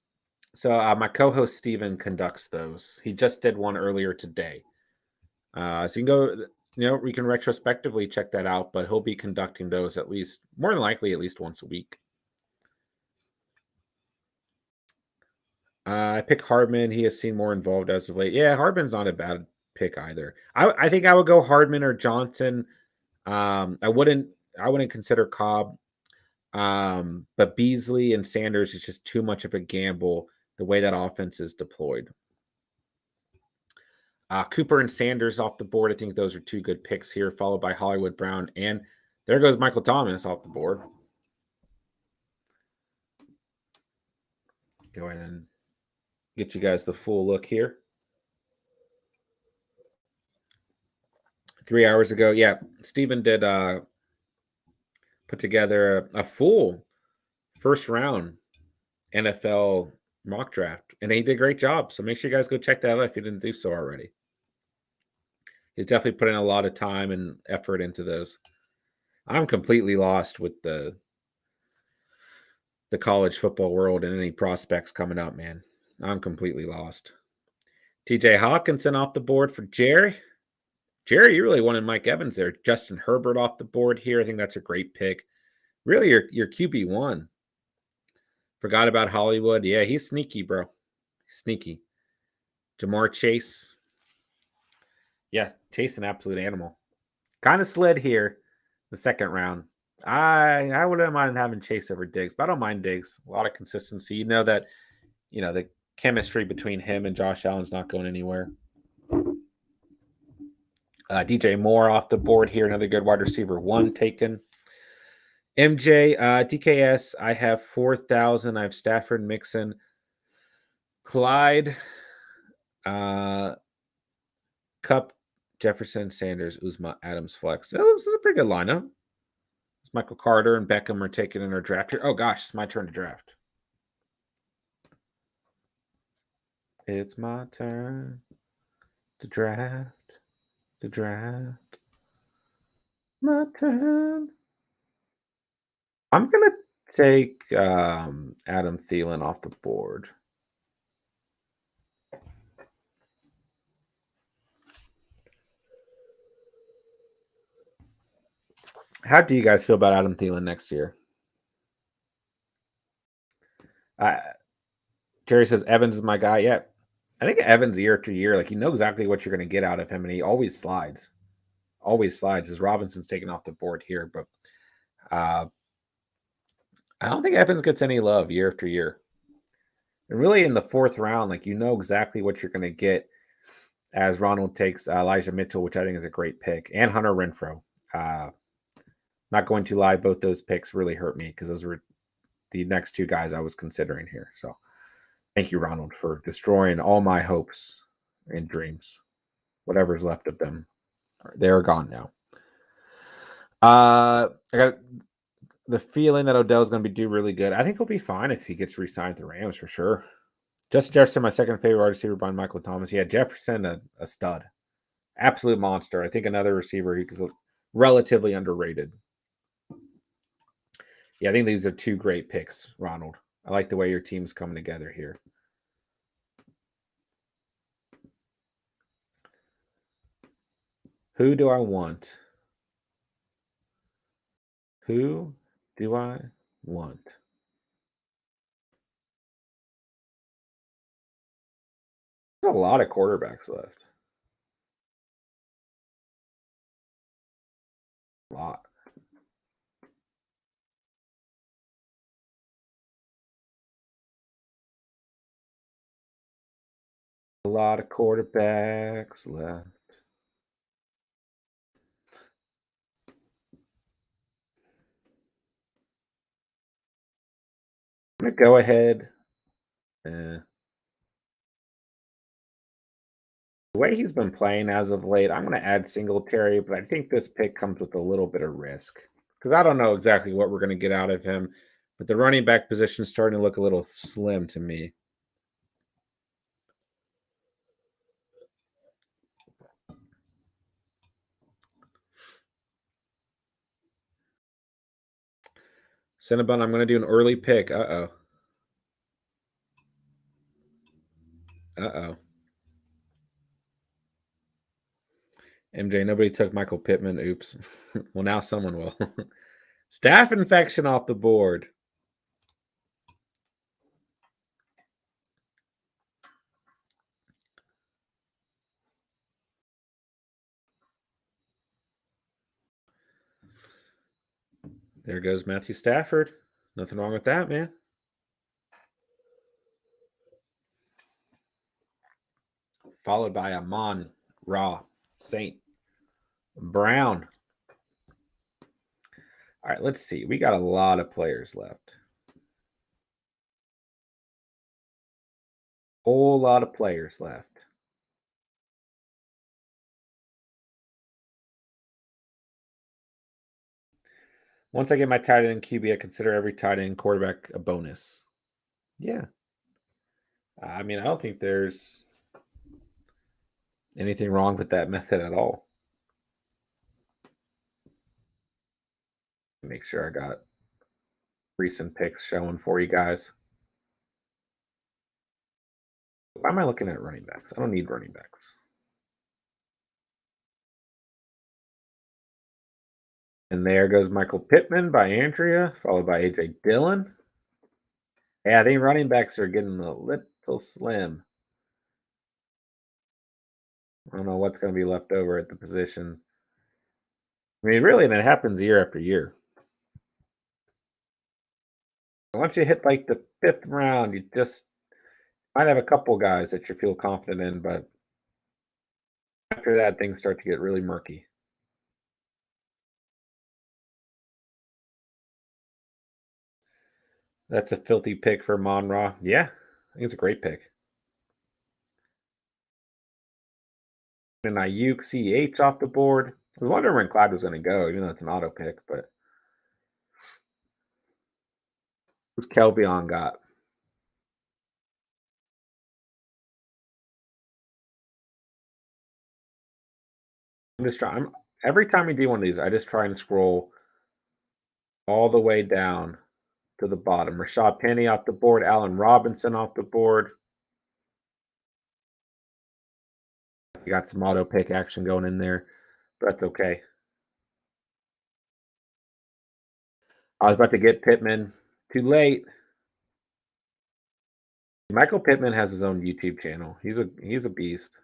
So my co-host Steven conducts those. He just did one earlier today. So you can go, we can retrospectively check that out, but he'll be conducting those at least, more than likely, at least once a week. I pick Hardman. He has seemed more involved as of late. Yeah, Hardman's not a bad pick either. I think I would go Hardman or Johnson. I wouldn't consider Cobb. But Beasley and Sanders is just too much of a gamble the way that offense is deployed. Cooper and Sanders off the board. I think those are two good picks here, followed by Hollywood Brown. And there goes Michael Thomas off the board. Go ahead and get you guys the full look here. 3 hours ago. Yeah, Steven did put together a full first round NFL mock draft, and he did a great job. So make sure you guys go check that out if you didn't do so already. He's definitely putting a lot of time and effort into those. I'm completely lost with the college football world and any prospects coming up, man. I'm completely lost. TJ Hawkinson off the board for Jerry. Jerry, you really wanted Mike Evans there. Justin Herbert off the board here. I think that's a great pick. Really, your QB1. Forgot about Hollywood. Yeah, he's sneaky, bro. Sneaky. Jamar Chase. Yeah, Chase an absolute animal. Kind of slid here the second round. I wouldn't mind having Chase over Diggs, but I don't mind Diggs. A lot of consistency. You know that, the chemistry between him and Josh Allen's not going anywhere. DJ Moore off the board here. Another good wide receiver. 1 taken. MJ, DKS, I have 4,000. I have Stafford, Mixon, Clyde, Cup, Jefferson, Sanders, Uzma, Adams, Flex. This is a pretty good lineup. It's Michael Carter and Beckham are taken in our draft here. Oh, gosh, it's my turn to draft. It's my turn to draft. My turn. I'm going to take Adam Thielen off the board. How do you guys feel about Adam Thielen next year? Jerry says Evans is my guy. Yeah, I think Evans year after year, like you know exactly what you're going to get out of him, and he always slides. Always slides. As Robinson's taken off the board here, but I don't think Evans gets any love year after year. And really, in the fourth round, like you know exactly what you're going to get. As Ronald takes Elijah Mitchell, which I think is a great pick, and Hunter Renfrow. Not going to lie, both those picks really hurt me because those were the next two guys I was considering here. So thank you, Ronald, for destroying all my hopes and dreams. Whatever's left of them, they're gone now. I got the feeling that Odell's going to do really good. I think he'll be fine if he gets re-signed to the Rams for sure. Justin Jefferson, my second favorite wide receiver behind Michael Thomas. Yeah, Jefferson, a stud. Absolute monster. I think another receiver who's relatively underrated. Yeah, I think these are two great picks, Ronald. I like the way your team's coming together here. Who do I want? Who do I want? There's a lot of quarterbacks left. A lot. A lot of quarterbacks left. I'm going to go ahead. The way he's been playing as of late, I'm going to add Singletary, but I think this pick comes with a little bit of risk because I don't know exactly what we're going to get out of him. But the running back position is starting to look a little slim to me. Cinnabon, I'm going to do an early pick. Uh-oh. MJ, nobody took Michael Pittman. Oops. Well, now someone will. Staph infection off the board. There goes Matthew Stafford. Nothing wrong with that, man. Followed by Amon Ra Saint Brown. All right, let's see. We got a lot of players left. Whole lot of players left. Once I get my tight end QB, I consider every tight end quarterback a bonus. Yeah. I mean, I don't think there's anything wrong with that method at all. Make sure I got recent picks showing for you guys. Why am I looking at running backs? I don't need running backs. And there goes Michael Pittman by Andrea, followed by AJ Dillon. Yeah, I think running backs are getting a little slim. I don't know what's going to be left over at the position. I mean, really, and it happens year after year. Once you hit like the 5th round, you just might have a couple guys that you feel confident in, but after that, things start to get really murky. That's a filthy pick for Monra. Yeah, I think it's a great pick. And Ayuk CH off the board. I was wondering when Clyde was going to go, even though it's an auto pick, but who's Kelvion got? I'm just trying. Every time we do one of these, I just try and scroll all the way down to the bottom. Rashad Penny off the board. Allen Robinson off the board. You got some auto pick action going in there, but that's okay. I was about to get Pittman. Too late. Michael Pittman has his own YouTube channel. He's a beast.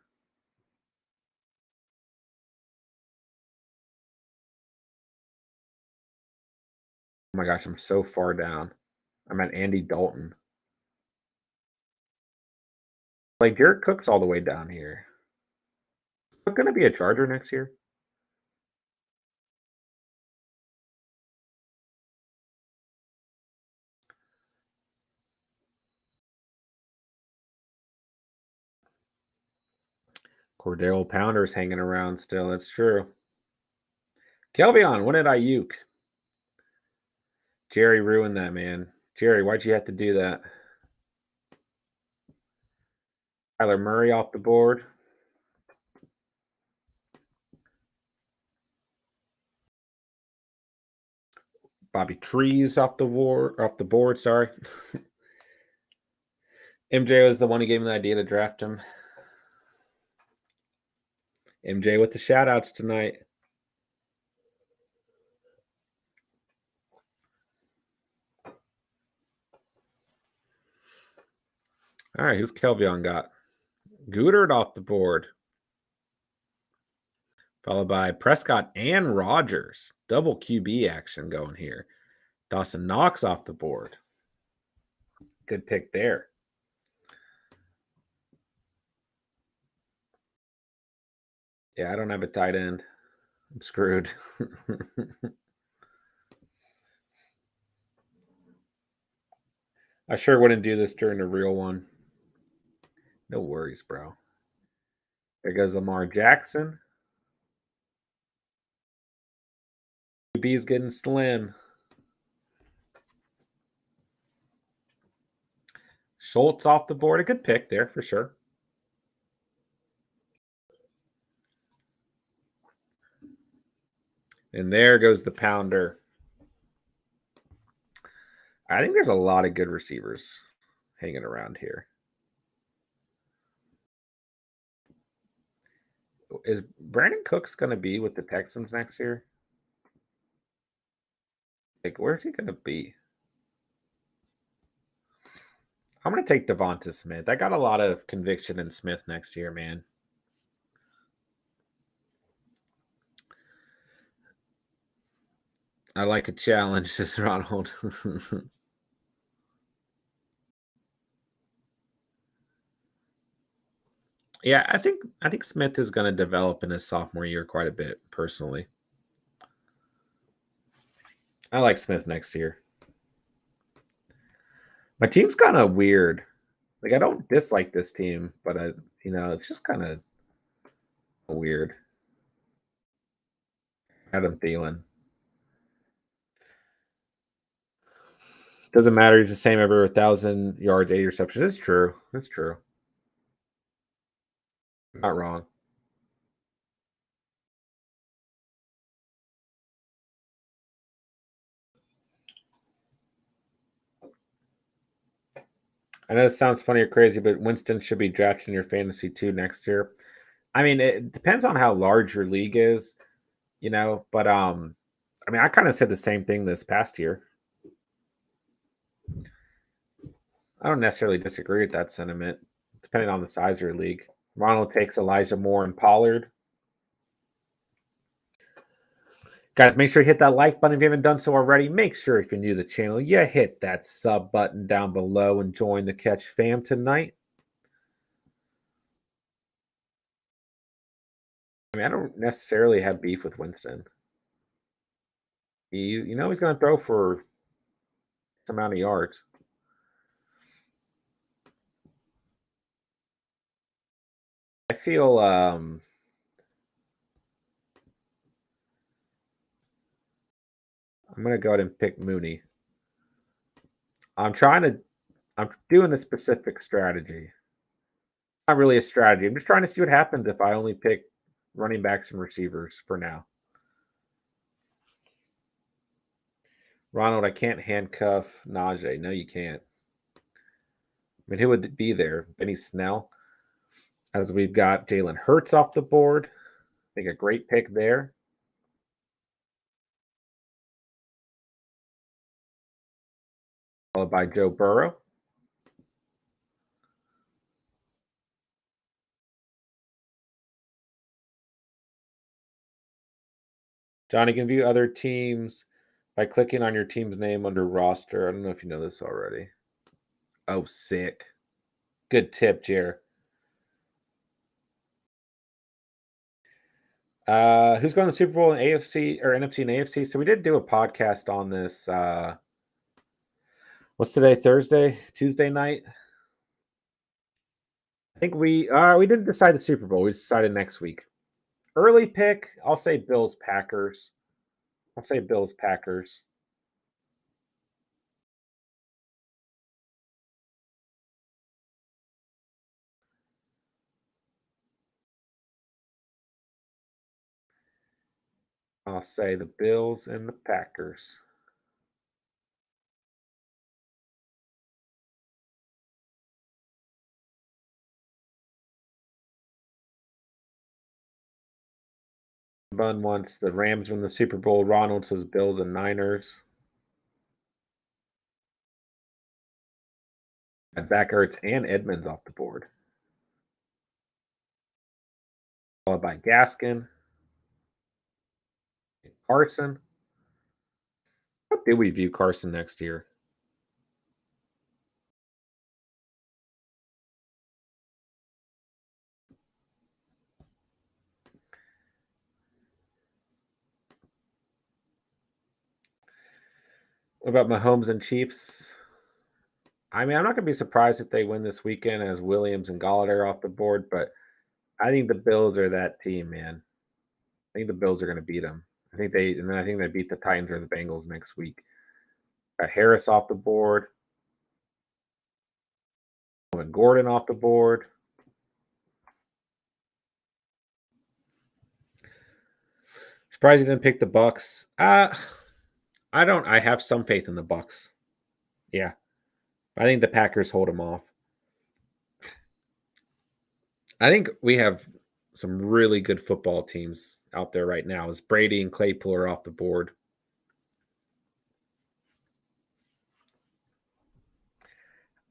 Oh my gosh, I'm so far down. I'm at Andy Dalton. Like Jared Cook's all the way down here. Is Cook gonna be a Charger next year? Cordero Pounder's hanging around still. That's true. Kelvion, when did Ayuk? Jerry ruined that, man. Jerry, why'd you have to do that? Kyler Murray off the board. Bobby Trees off the board. Sorry. MJ was the one who gave me the idea to draft him. MJ with the shout outs tonight. All right, who's Kelvion got? Goodard off the board. Followed by Prescott and Rogers. Double QB action going here. Dawson Knox off the board. Good pick there. Yeah, I don't have a tight end. I'm screwed. I sure wouldn't do this during the real one. No worries, bro. There goes Lamar Jackson. QB's getting slim. Schultz off the board. A good pick there for sure. And there goes the pounder. I think there's a lot of good receivers hanging around here. Is Brandon Cooks going to be with the Texans next year? Like, where's he going to be? I'm going to take Devonta Smith. I got a lot of conviction in Smith next year, man. I like a challenge, says Ronald. Yeah, I think Smith is going to develop in his sophomore year quite a bit, personally. I like Smith next year. My team's kind of weird. Like, I don't dislike this team, but it's just kind of weird. Adam Thielen. Doesn't matter. He's the same every 1,000 yards, 80 receptions. It's true. It's true. Not wrong. I know it sounds funny or crazy, but Winston should be drafted in your fantasy too next year. I mean, it depends on how large your league is, but I mean, I kind of said the same thing this past year. I don't necessarily disagree with that sentiment, depending on the size of your league. Ronald takes Elijah Moore and Pollard. Guys, make sure you hit that like button if you haven't done so already. Make sure if you're new to the channel, you hit that sub button down below and join the Catch fam tonight. I mean, I don't necessarily have beef with Winston. He's going to throw for some amount of yards. I feel I'm going to go ahead and pick Mooney. I'm doing a specific strategy. Not really a strategy. I'm just trying to see what happens if I only pick running backs and receivers for now. Ronald, I can't handcuff Najee. No, you can't. I mean, who would be there? Benny Snell. As we've got Jalen Hurts off the board. I think a great pick there. Followed by Joe Burrow. Johnny can view other teams by clicking on your team's name under roster. I don't know if you know this already. Oh, sick. Good tip, Jer. Who's going to the Super Bowl in AFC or NFC and AFC? So we did do a podcast on this. What's today? Thursday, Tuesday night. I think we didn't decide the Super Bowl. We decided next week. Early pick. I'll say Bills Packers. I'll say the Bills and the Packers. Bun wants the Rams win the Super Bowl. Ronald says Bills and Niners. Back Ertz and Edmonds off the board. Followed by Gaskin. Carson. How did we view Carson next year? What about Mahomes and Chiefs? I mean, I'm not going to be surprised if they win this weekend as Williams and Golladay off the board, but I think the Bills are that team, man. I think the Bills are going to beat them. I think they beat the Titans or the Bengals next week. Got Harris off the board. Gordon off the board. Surprised he didn't pick the Bucks. I have some faith in the Bucks. Yeah, I think the Packers hold them off. I think we have some really good football teams out there right now. As Brady and Claypool are off the board.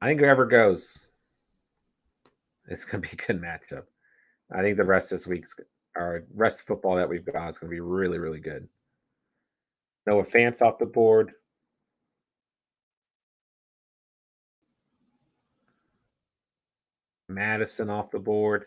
I think whoever goes, it's going to be a good matchup. I think the rest of football that we've got is going to be really, really good. Noah Fant off the board. Madison off the board.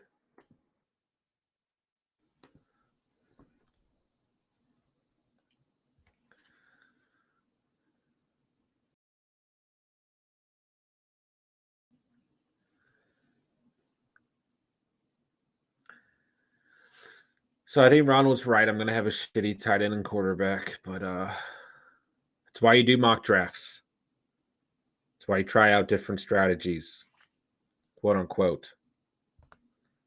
So I think Ronald's right. I'm going to have a shitty tight end and quarterback, but it's why you do mock drafts. That's why you try out different strategies, quote unquote.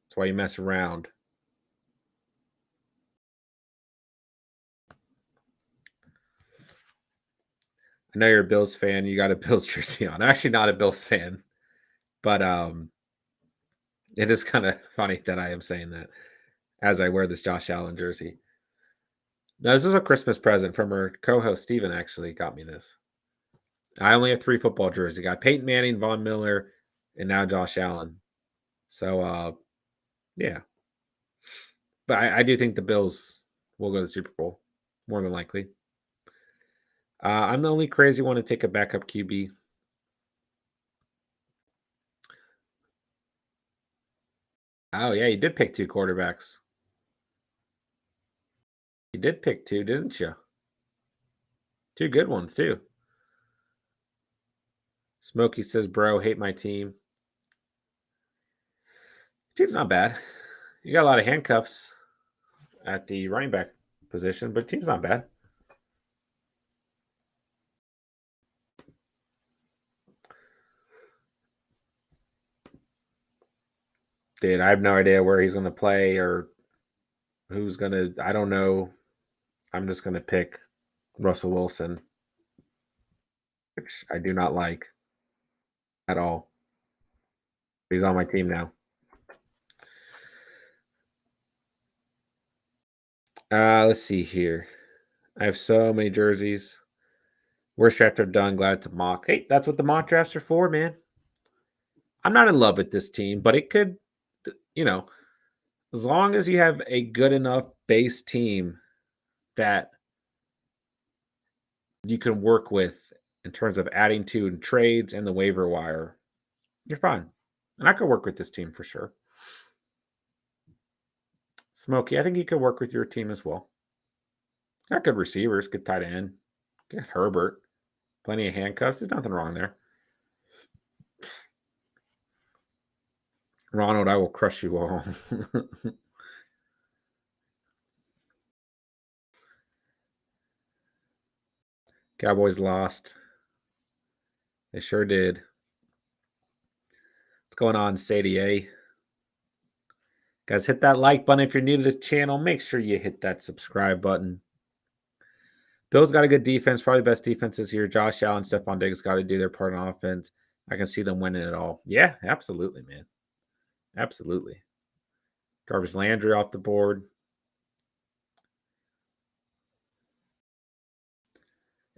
That's why you mess around. I know you're a Bills fan. You got a Bills jersey on. I'm actually not a Bills fan, but it is kind of funny that I am saying that as I wear this Josh Allen jersey. Now, this is a Christmas present from our co-host Steven actually got me this. I only have 3 football jerseys. I got Peyton Manning, Von Miller, and now Josh Allen. So yeah. But I do think the Bills will go to the Super Bowl, more than likely. I'm the only crazy one to take a backup QB. Oh, yeah, you did pick 2 quarterbacks. You did pick 2, didn't you? 2 good ones, too. Smokey says, bro, hate my team. Team's not bad. You got a lot of handcuffs at the running back position, but team's not bad. Dude, I have no idea where he's going to play or who's going to. I don't know. I'm just going to pick Russell Wilson, which I do not like at all. He's on my team now. Let's see here. I have so many jerseys. Worst draft I've done. Glad to mock. Hey, that's what the mock drafts are for, man. I'm not in love with this team, but it could, as long as you have a good enough base team that you can work with in terms of adding to in trades and the waiver wire, you're fine. And I could work with this team for sure. Smokey, I think you could work with your team as well. Got good receivers, good tight end. Got Herbert. Plenty of handcuffs. There's nothing wrong there. Ronald, I will crush you all. Cowboys lost. They sure did. What's going on, Sadie A? Guys, hit that like button if you're new to the channel. Make sure you hit that subscribe button. Bills got a good defense, probably best defenses here. Josh Allen, Stephon Diggs got to do their part on offense. I can see them winning it all. Yeah, absolutely, man. Absolutely. Jarvis Landry off the board.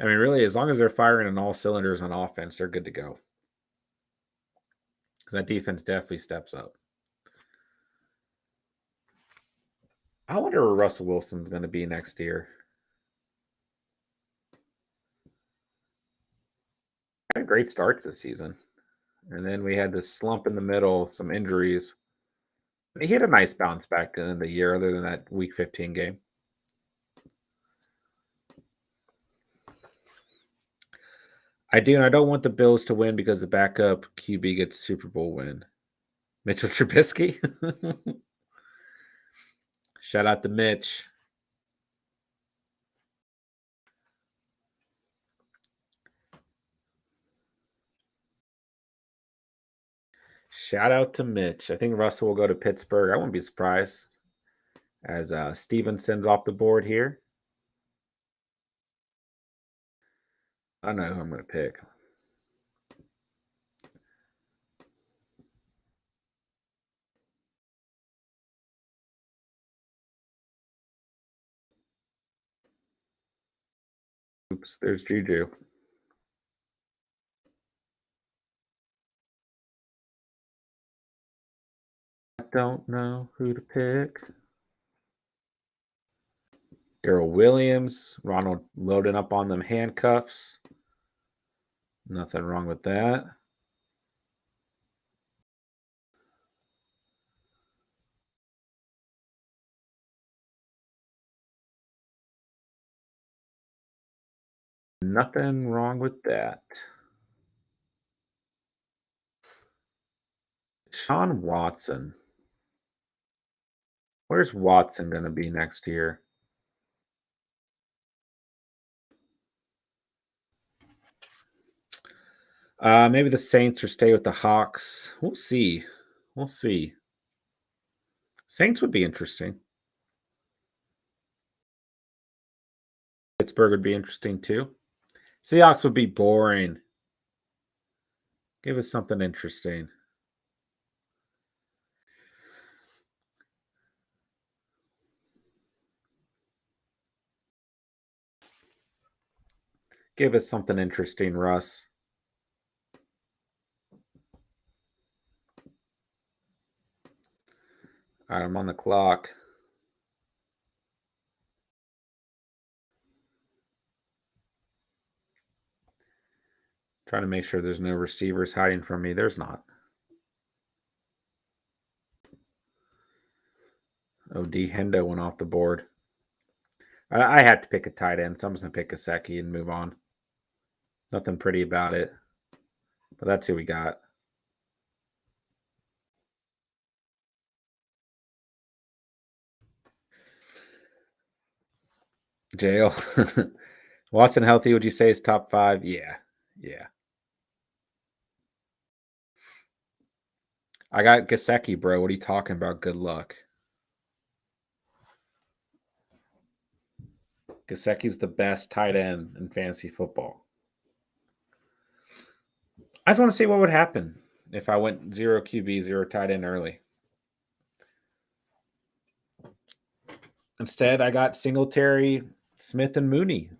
I mean, really, as long as they're firing on all cylinders on offense, they're good to go. Because that defense definitely steps up. I wonder where Russell Wilson's going to be next year. Had a great start to the season. And then we had this slump in the middle, some injuries. He had a nice bounce back in the year, other than that Week 15 game. I do, and I don't want the Bills to win because the backup QB gets Super Bowl win. Mitchell Trubisky. Shout out to Mitch. Shout out to Mitch. I think Russell will go to Pittsburgh. I wouldn't be surprised as Stevenson's off the board here. I don't know who I'm going to pick. Oops, there's Juju. I don't know who to pick. Darrell Williams. Ronald loading up on them handcuffs. Nothing wrong with that. Nothing wrong with that. Sean Watson. Where's Watson going to be next year? Maybe the Saints or stay with the Hawks. We'll see. We'll see. Saints would be interesting. Pittsburgh would be interesting too. Seahawks would be boring. Give us something interesting. Give us something interesting, Russ. All right, I'm on the clock. Trying to make sure there's no receivers hiding from me. There's not. Oh, D. Hendo went off the board. I had to pick a tight end, so I'm just going to pick Gesicki and move on. Nothing pretty about it. But that's who we got. Jail. Watson healthy, would you say is top 5? Yeah. Yeah. I got Gesicki, bro. What are you talking about? Good luck. Gesicki's the best tight end in fantasy football. I just want to see what would happen if I went 0 QB, 0 tight end early. Instead, I got Singletary, Smith, and Mooney,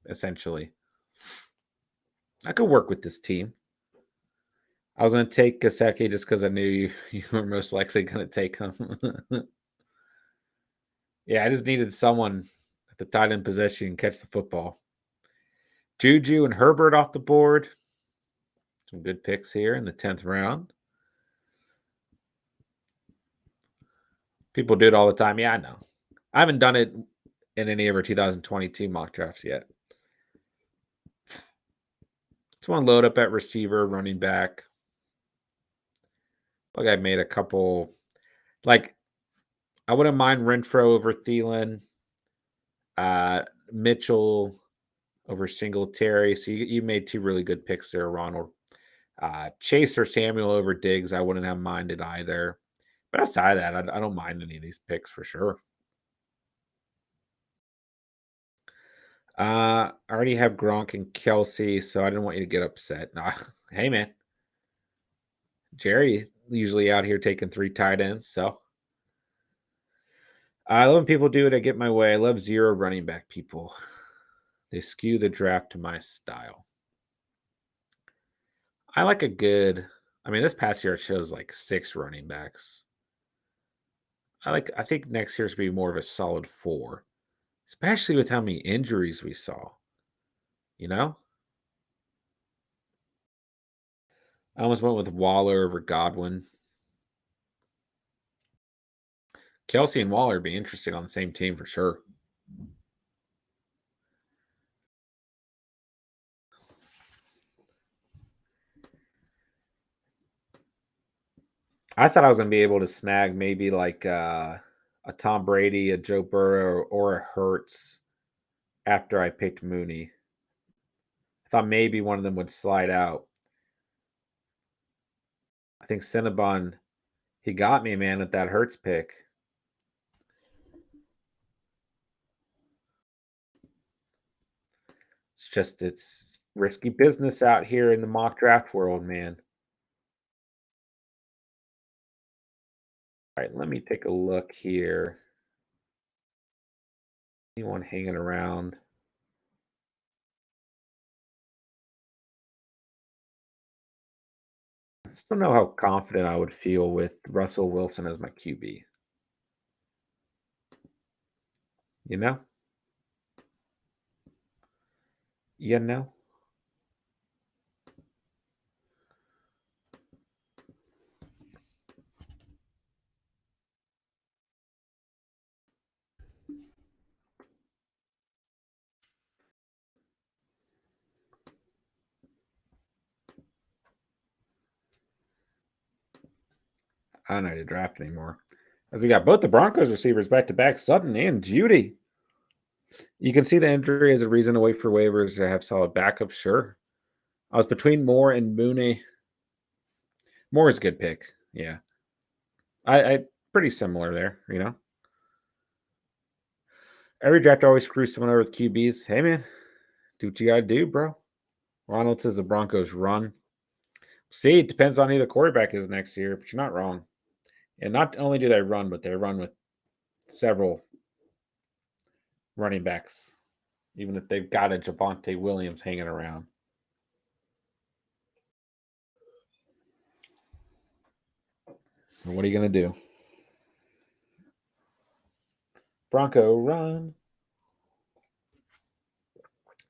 essentially. I could work with this team. I was going to take Gesicki just because I knew you were most likely going to take him. Yeah, I just needed someone at the tight end position catch the football. Juju and Herbert off the board. Some good picks here in the 10th round. People do it all the time. Yeah, I know. I haven't done it in any of our 2022 mock drafts yet. Just want to load up at receiver, running back. Like I made a couple. Like I wouldn't mind Renfro over Thielen. Mitchell over Singletary. So you made 2 really good picks there, Ronald. Chase or Samuel over Diggs. I wouldn't have minded either. But outside of that, I don't mind any of these picks for sure. I already have Gronk and Kelsey, so I didn't want you to get upset. No, hey man, Jerry usually out here taking 3 tight ends, so I love when people do it. I get my way. I love 0 running back people. They skew the draft to my style. I like a good. I mean, this past year it shows like 6 running backs. I think next year's be more of a solid 4, especially with how many injuries we saw. You know, I almost went with Waller over Godwin. Kelsey and Waller be interesting on the same team for sure. I thought I was going to be able to snag maybe like a Tom Brady, a Joe Burrow, or a Hurts after I picked Mooney. I thought maybe one of them would slide out. I think Cinnabon, he got me, man, with that Hurts pick. It's risky business out here in the mock draft world, man. All right, let me take a look here. Anyone hanging around? I still don't know how confident I would feel with Russell Wilson as my QB. You know? You know? I don't know how to draft anymore. As we got both the Broncos receivers back to back, Sutton and Judy. You can see the injury as a reason to wait for waivers to have solid backup, sure. I was between Moore and Mooney. Moore is a good pick. Yeah. I pretty similar there, you know. Every draft always screws someone over with QBs. Hey man, do what you gotta do, bro. Ronald says the Broncos run. See, it depends on who the quarterback is next year, but you're not wrong. And not only do they run, but they run with several running backs, even if they've got a Javonte Williams hanging around. And what are you going to do? Bronco run.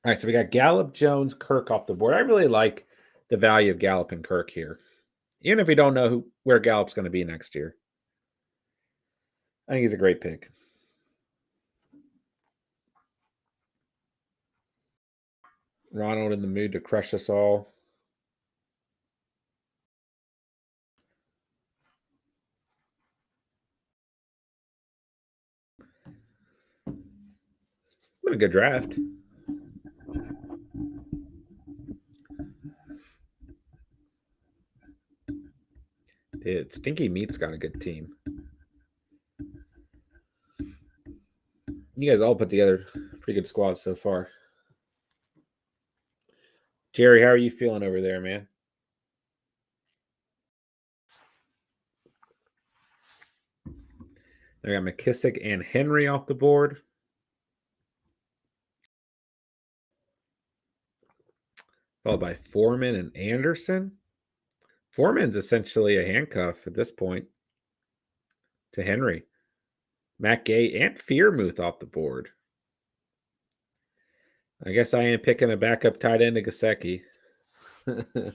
All right, so we got Gallup, Jones, Kirk off the board. I really like the value of Gallup and Kirk here, even if we don't know where Gallup's going to be next year. I think he's a great pick. Ronald in the mood to crush us all. Been a good draft. Dude, Stinky Meat's got a good team. You guys all put together pretty good squads so far. Jerry, how are you feeling over there, man? I got McKissick and Henry off the board. Followed by Foreman and Anderson. Foreman's essentially a handcuff at this point to Henry. Matt Gay and Fearmouth off the board. I guess I am picking a backup tight end to Gesicki. I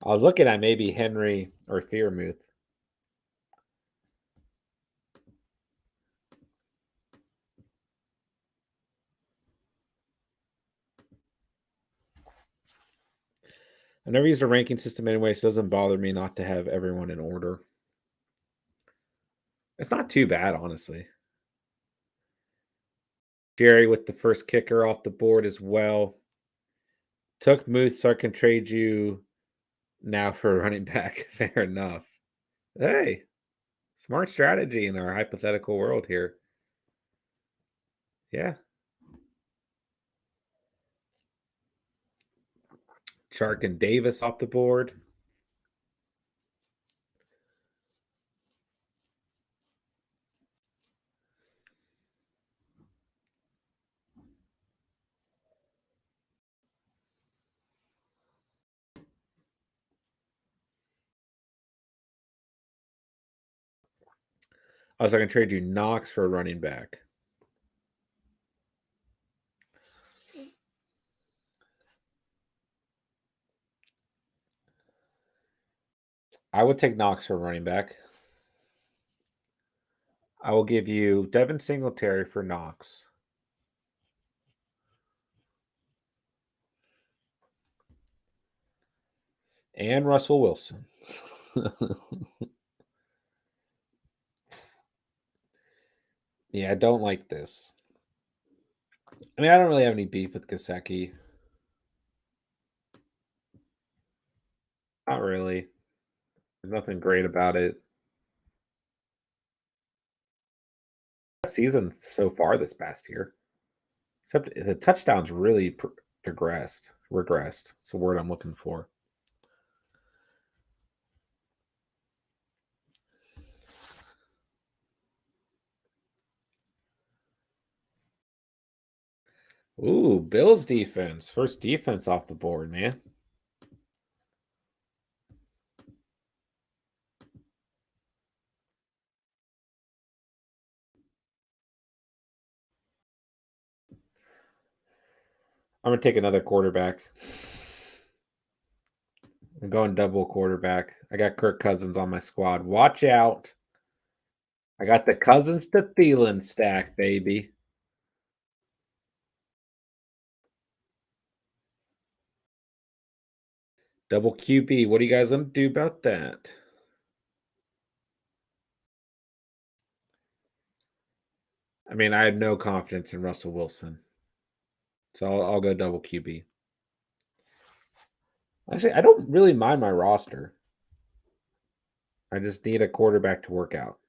was looking at maybe Henry or Fearmouth. I've never used a ranking system anyway, so it doesn't bother me not to have everyone in order. It's not too bad, honestly. Jerry with the first kicker off the board as well. Took Muth, so I can trade you now for a running back. Fair enough. Hey, smart strategy in our hypothetical world here. Yeah. Chark and Davis off the board. I was going to trade you Knox for a running back. I would take Knox for a running back. I will give you Devin Singletary for Knox. And Russell Wilson. Yeah, I don't like this. I mean, I don't really have any beef with Gesicki. Not really. There's nothing great about it. Season so far this past year. Except the touchdowns really regressed. It's the word I'm looking for. Ooh, Bills defense. First defense off the board, man. I'm gonna take another quarterback. I'm going double quarterback. I got Kirk Cousins on my squad. Watch out. I got the Cousins to Thielen stack, baby. Double QB. What are you guys gonna do about that? I mean, I have no confidence in Russell Wilson. So I'll go double QB. Actually, I don't really mind my roster. I just need a quarterback to work out.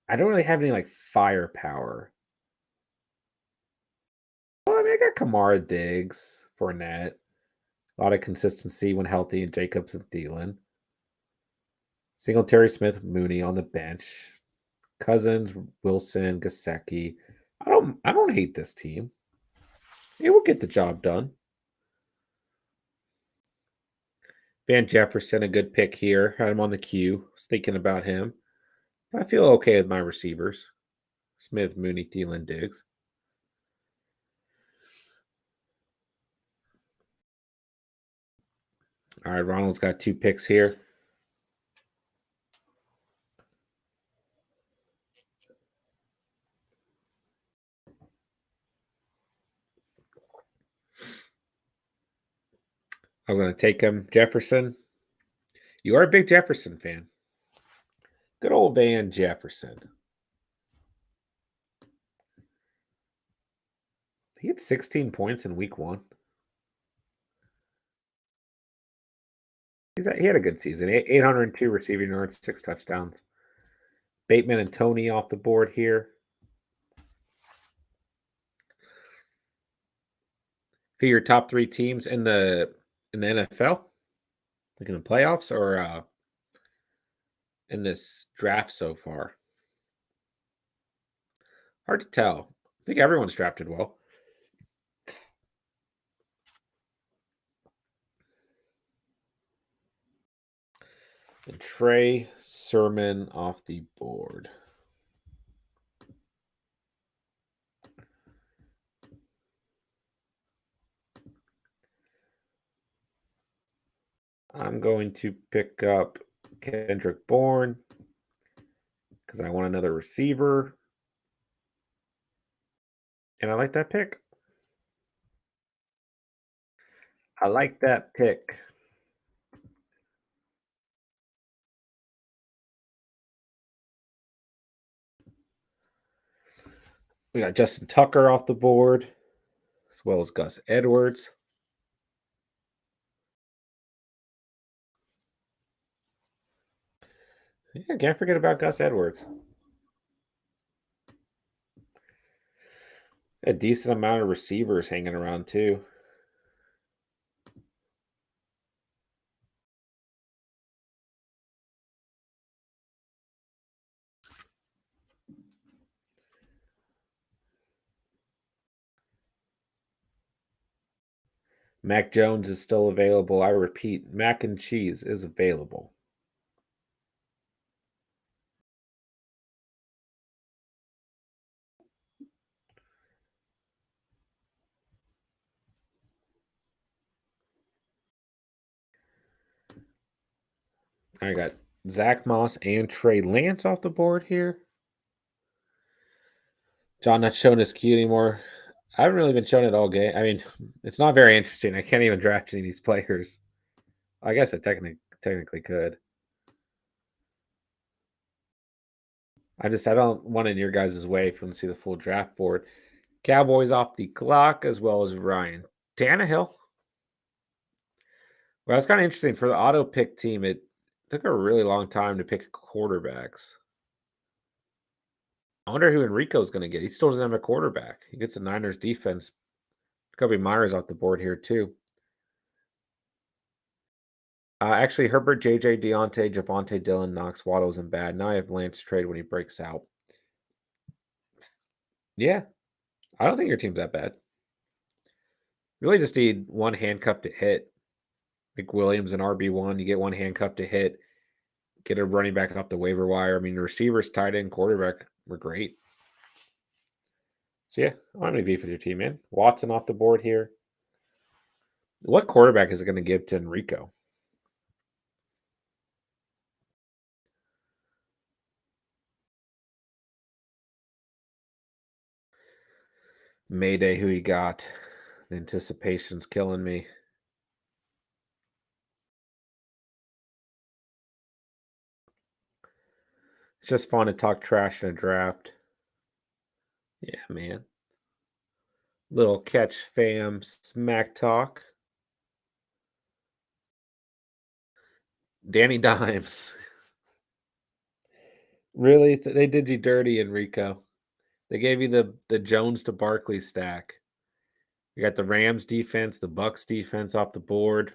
I don't really have any like firepower. Well, I mean, I got Kamara, Diggs, Fournette, a lot of consistency when healthy, and Jacobs and Thielen. Singletary, Smith, Mooney on the bench. Cousins, Wilson, Gasecki. I don't hate this team. It will get the job done. Van Jefferson, a good pick here. Had him on the queue. Was thinking about him. I feel okay with my receivers. Smith, Mooney, Thielen, Diggs. All right, Ronald's got 2 picks here. I'm going to take him. Jefferson. You are a big Jefferson fan. Good old Van Jefferson. He had 16 points in week 1. He had a good season. 802 receiving yards, 6 touchdowns. Bateman and Tony off the board here. Who are your top 3 teams in the NFL? Like in the playoffs or in this draft so far? Hard to tell. I think everyone's drafted well. And Trey Sermon off the board. I'm going to pick up Kendrick Bourne because I want another receiver. And I like that pick. I like that pick. We got Justin Tucker off the board, as well as Gus Edwards. Yeah, can't forget about Gus Edwards. A decent amount of receivers hanging around too. Mac Jones is still available. I repeat, mac and cheese is available. I got Zach Moss and Trey Lance off the board here. John not showing his queue anymore. I haven't really been showing it all game. I mean, it's not very interesting. I can't even draft any of these players. I guess I technically could. I don't want in your guys' way from see the full draft board. Cowboys off the clock as well as Ryan Tannehill. Well, it's kind of interesting for the auto pick team. It took a really long time to pick quarterbacks. I wonder who Enrico's going to get. He still doesn't have a quarterback. He gets a Niners defense. Kobe Myers off the board here too. Actually, Herbert, JJ, Deontay, Javonte, Dillon, Knox, Waddle isn't bad. Now I have Lance trade when he breaks out. Yeah, I don't think your team's that bad. You really just need one handcuff to hit. Like Williams and RB1, you get one handcuff to hit. Get a running back off the waiver wire. I mean, the receivers, tight end, quarterback were great. So yeah, I don't have any beef with your team, man. Watson off the board here. What quarterback is it going to give to Enrico? Mayday, who he got? The anticipation's killing me. It's just fun to talk trash in a draft. Yeah, man. Little catch fam smack talk. Danny Dimes. Really? They did you dirty, Enrico. They gave you the Jones to Barkley stack. You got the Rams defense, the Bucks defense off the board.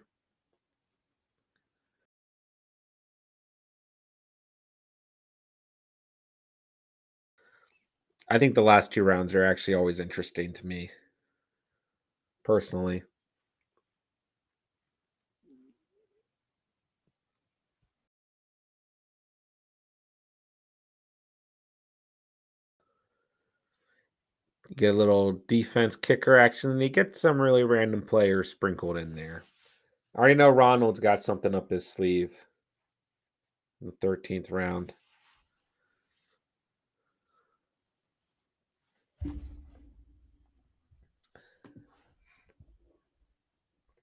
I think the last two rounds are actually always interesting to me, personally. You get a little defense kicker action, and you get some really random players sprinkled in there. I already know Ronald's got something up his sleeve in the 13th round.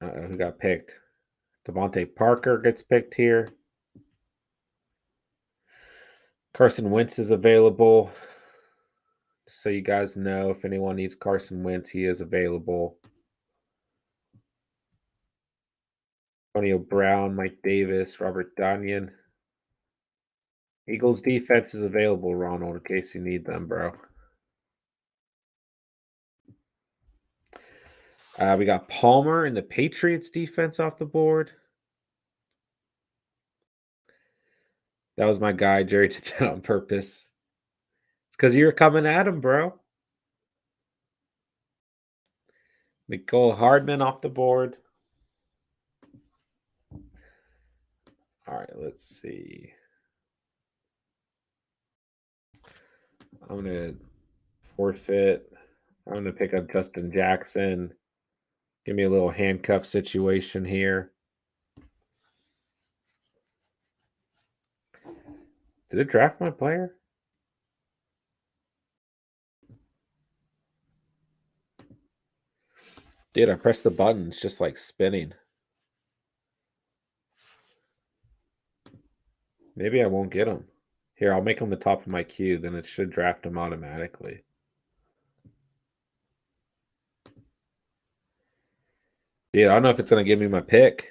Who got picked? Devontae Parker gets picked here. Carson Wentz is available. So you guys know, if anyone needs Carson Wentz, he is available. Antonio Brown, Mike Davis, Robert Danian. Eagles defense is available, Ronald, in case you need them, bro. We got Palmer and the Patriots defense off the board. That was my guy. Jerry did that on purpose. It's because you were coming at him, bro. Nicole Hardman off the board. All right, let's see. I'm going to forfeit. I'm going to pick up Justin Jackson. Give me a little handcuff situation here. Did it draft my player? Dude, I pressed the button. It's just like spinning. Maybe I won't get him. Here, I'll make him the top of my queue. Then it should draft him automatically. Dude, I don't know if it's going to give me my pick.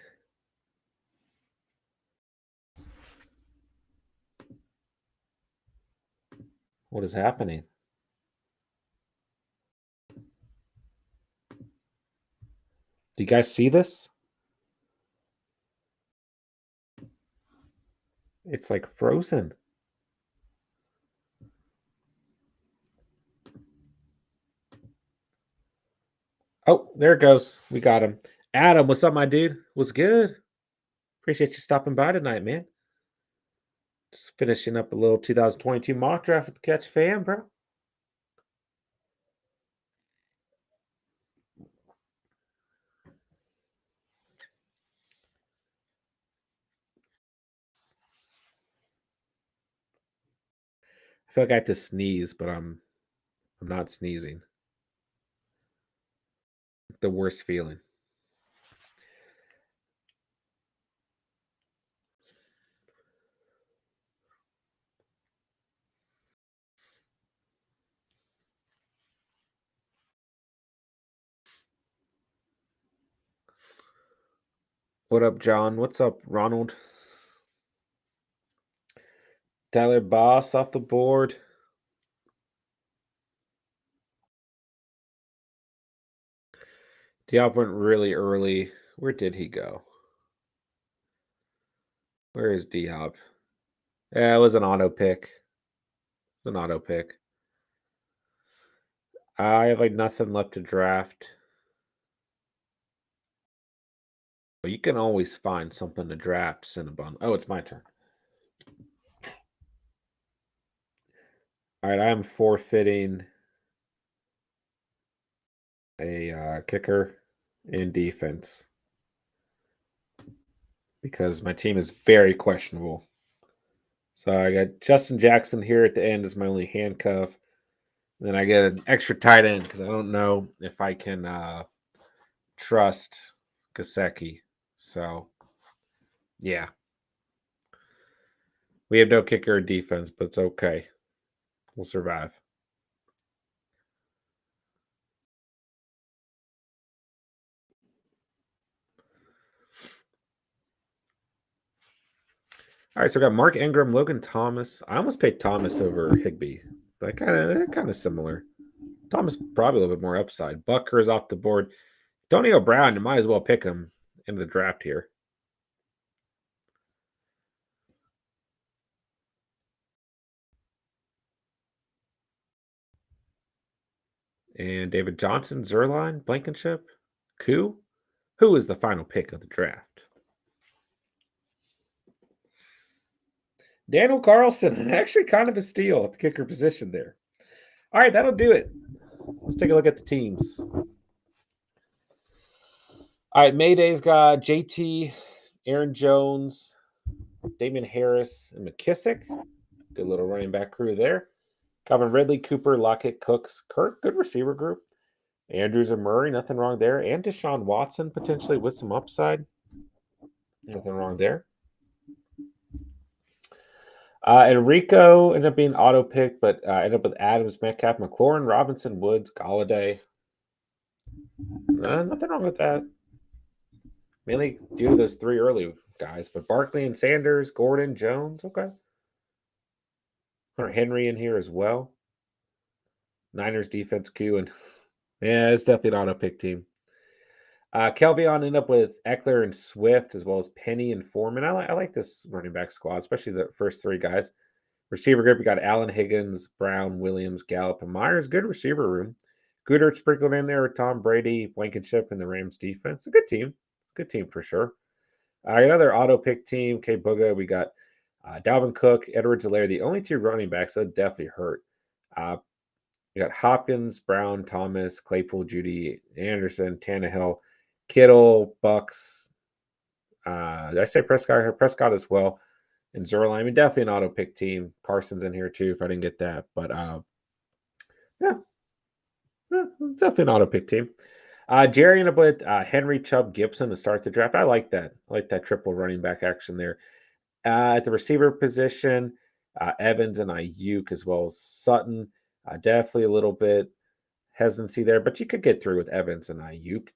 What is happening? Do you guys see this? It's like frozen. Oh, there it goes. We got him. Adam, what's up, my dude? What's good? Appreciate you stopping by tonight, man. Just finishing up a little 2022 mock draft with the Catch fam, bro. I feel like I have to sneeze, but I'm not sneezing. The worst feeling. What up, John? What's up, Ronald? Tyler Boss off the board. Diop went really early. Where did he go? Where is Diop? Yeah, it was an auto pick. It was an auto pick. I have like nothing left to draft. But you can always find something to draft, Cinnabon. Oh, it's my turn. All right, I am forfeiting a kicker in defense because my team is very questionable. So I got Justin Jackson here at the end as my only handcuff. And then I get an extra tight end because I don't know if I can trust Gasecki. So, yeah. We have no kicker or defense, but it's okay. We'll survive. All right, so we got Mark Ingram, Logan Thomas. I almost picked Thomas over Higbee, but kind of similar. Thomas probably a little bit more upside. Bucker is off the board. Antonio Brown, you might as well pick him in the draft here. And David Johnson, Zerline, Blankenship, Koo. Who is the final pick of the draft? Daniel Carlson, and actually kind of a steal at the kicker position there. All right, that'll do it. Let's take a look at the teams. All right, Mayday's got JT, Aaron Jones, Damian Harris, and McKissick. Good little running back crew there. Calvin Ridley, Cooper, Lockett, Cooks, Kirk. Good receiver group. Andrews and Murray, nothing wrong there. And Deshaun Watson potentially with some upside. Nothing wrong there. Enrico ended up being auto pick, but ended up with Adams, Metcalf, McLaurin, Robinson, Woods, Galladay. Nothing wrong with that. Mainly due to those three early guys, but Barkley and Sanders, Gordon, Jones, okay. Hunter Henry in here as well. Niners defense Q, and yeah, it's definitely an auto pick team. Kelvion ended up with Eckler and Swift, as well as Penny and Foreman. I like this running back squad, especially the first three guys. Receiver group, we got Allen Higgins, Brown, Williams, Gallup, and Myers. Good receiver room. Goodert sprinkled in there with Tom Brady, Blankenship, and the Rams defense. A good team. Good team for sure. Another auto pick team, K Booga. We got Dalvin Cook, Edwards-Helaire, the only two running backs that definitely hurt. We got Hopkins, Brown, Thomas, Claypool, Judy, Anderson, Tannehill, Kittle, Bucks. Did I say Prescott? Prescott as well. And Zerline. I mean, definitely an auto pick team. Carson's in here too, if I didn't get that. But yeah, definitely an auto pick team. Jerry ended up with Henry, Chubb, Gibson to start the draft. I like that. I like that triple running back action there. At the receiver position, Evans and Ayuk, as well as Sutton. Definitely a little bit hesitancy there, but you could get through with Evans and Ayuk.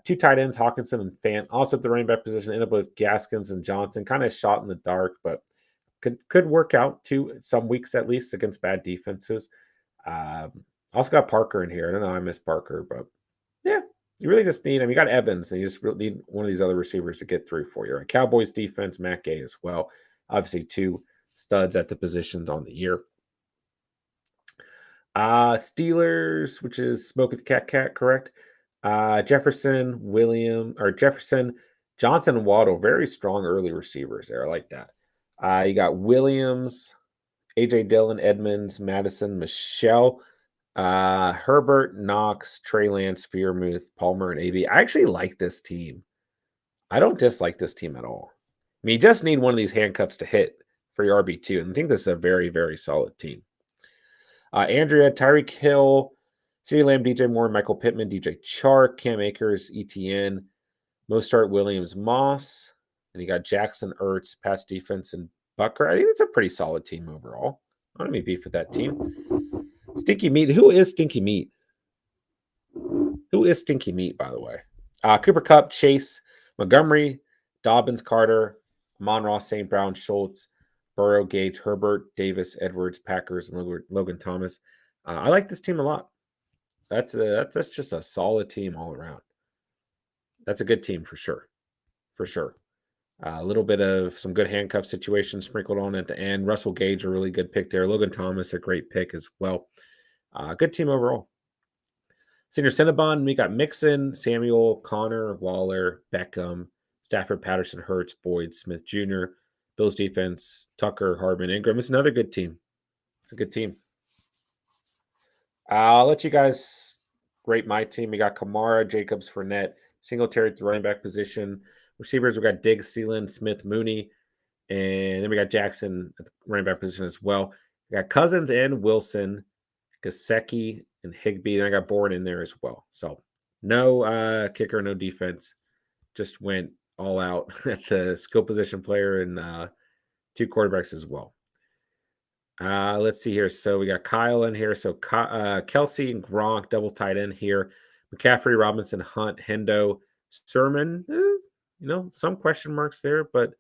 Two tight ends, Hawkinson and Fant. Also at the running back position, ended up with Gaskins and Johnson. Kind of shot in the dark, but could work out too some weeks at least against bad defenses. Also got Parker in here. I don't know. I miss Parker, but yeah, you really just need. I mean, you got Evans, and you just really need one of these other receivers to get through for you. Right? Cowboys defense, Matt Gay as well. Obviously, two studs at the positions on the year. Steelers, which is Smoke at the Cat, correct? Jefferson, Johnson, and Waddle, very strong early receivers there. I like that. You got Williams, AJ Dillon, Edmonds, Madison, Michelle, Herbert, Knox, Trey Lance, Fearmouth, Palmer, and AB. I actually like this team. I don't dislike this team at all. I mean, you just need one of these handcuffs to hit for your RB2, and I think this is a very, very solid team. Andrea, Tyreek Hill, CeeDee Lamb, DJ Moore, Michael Pittman, DJ Chark, Cam Akers, ETN, Mostart, Williams, Moss, and you got Jackson, Ertz, pass defense, and Bucker. I think it's a pretty solid team overall. I don't have beef with that team. Stinky Meat. Who is Stinky Meat? Who is Stinky Meat, by the way? Cooper Kupp, Chase, Montgomery, Dobbins, Carter, Amon Ross, St. Brown, Schultz, Burrow, Gage, Herbert, Davis, Edwards, Packers, and Logan Thomas. I like this team a lot. That's just a solid team all around. That's a good team for sure. For sure. A little bit of some good handcuff situations sprinkled on at the end. Russell Gage, a really good pick there. Logan Thomas, a great pick as well. Good team overall. Senior Cinnabon, we got Mixon, Samuel, Connor, Waller, Beckham, Stafford, Patterson, Hurts, Boyd, Smith Jr., Bills defense, Tucker, Hardman, Ingram. It's another good team. It's a good team. I'll let you guys rate my team. We got Kamara, Jacobs, Fournette, Singletary at the running back position. Receivers, we got Diggs, Thielen, Smith, Mooney. And then we got Jackson at the running back position as well. We got Cousins and Wilson, Gasecki, and Higbee. And I got Bourne in there as well. So no kicker, no defense. Just went all out at the skill position player and two quarterbacks as well. Let's see here. So we got Kyle in here. So Kelsey and Gronk double tight end here. McCaffrey, Robinson, Hunt, Hendo, Sermon. Some question marks there, but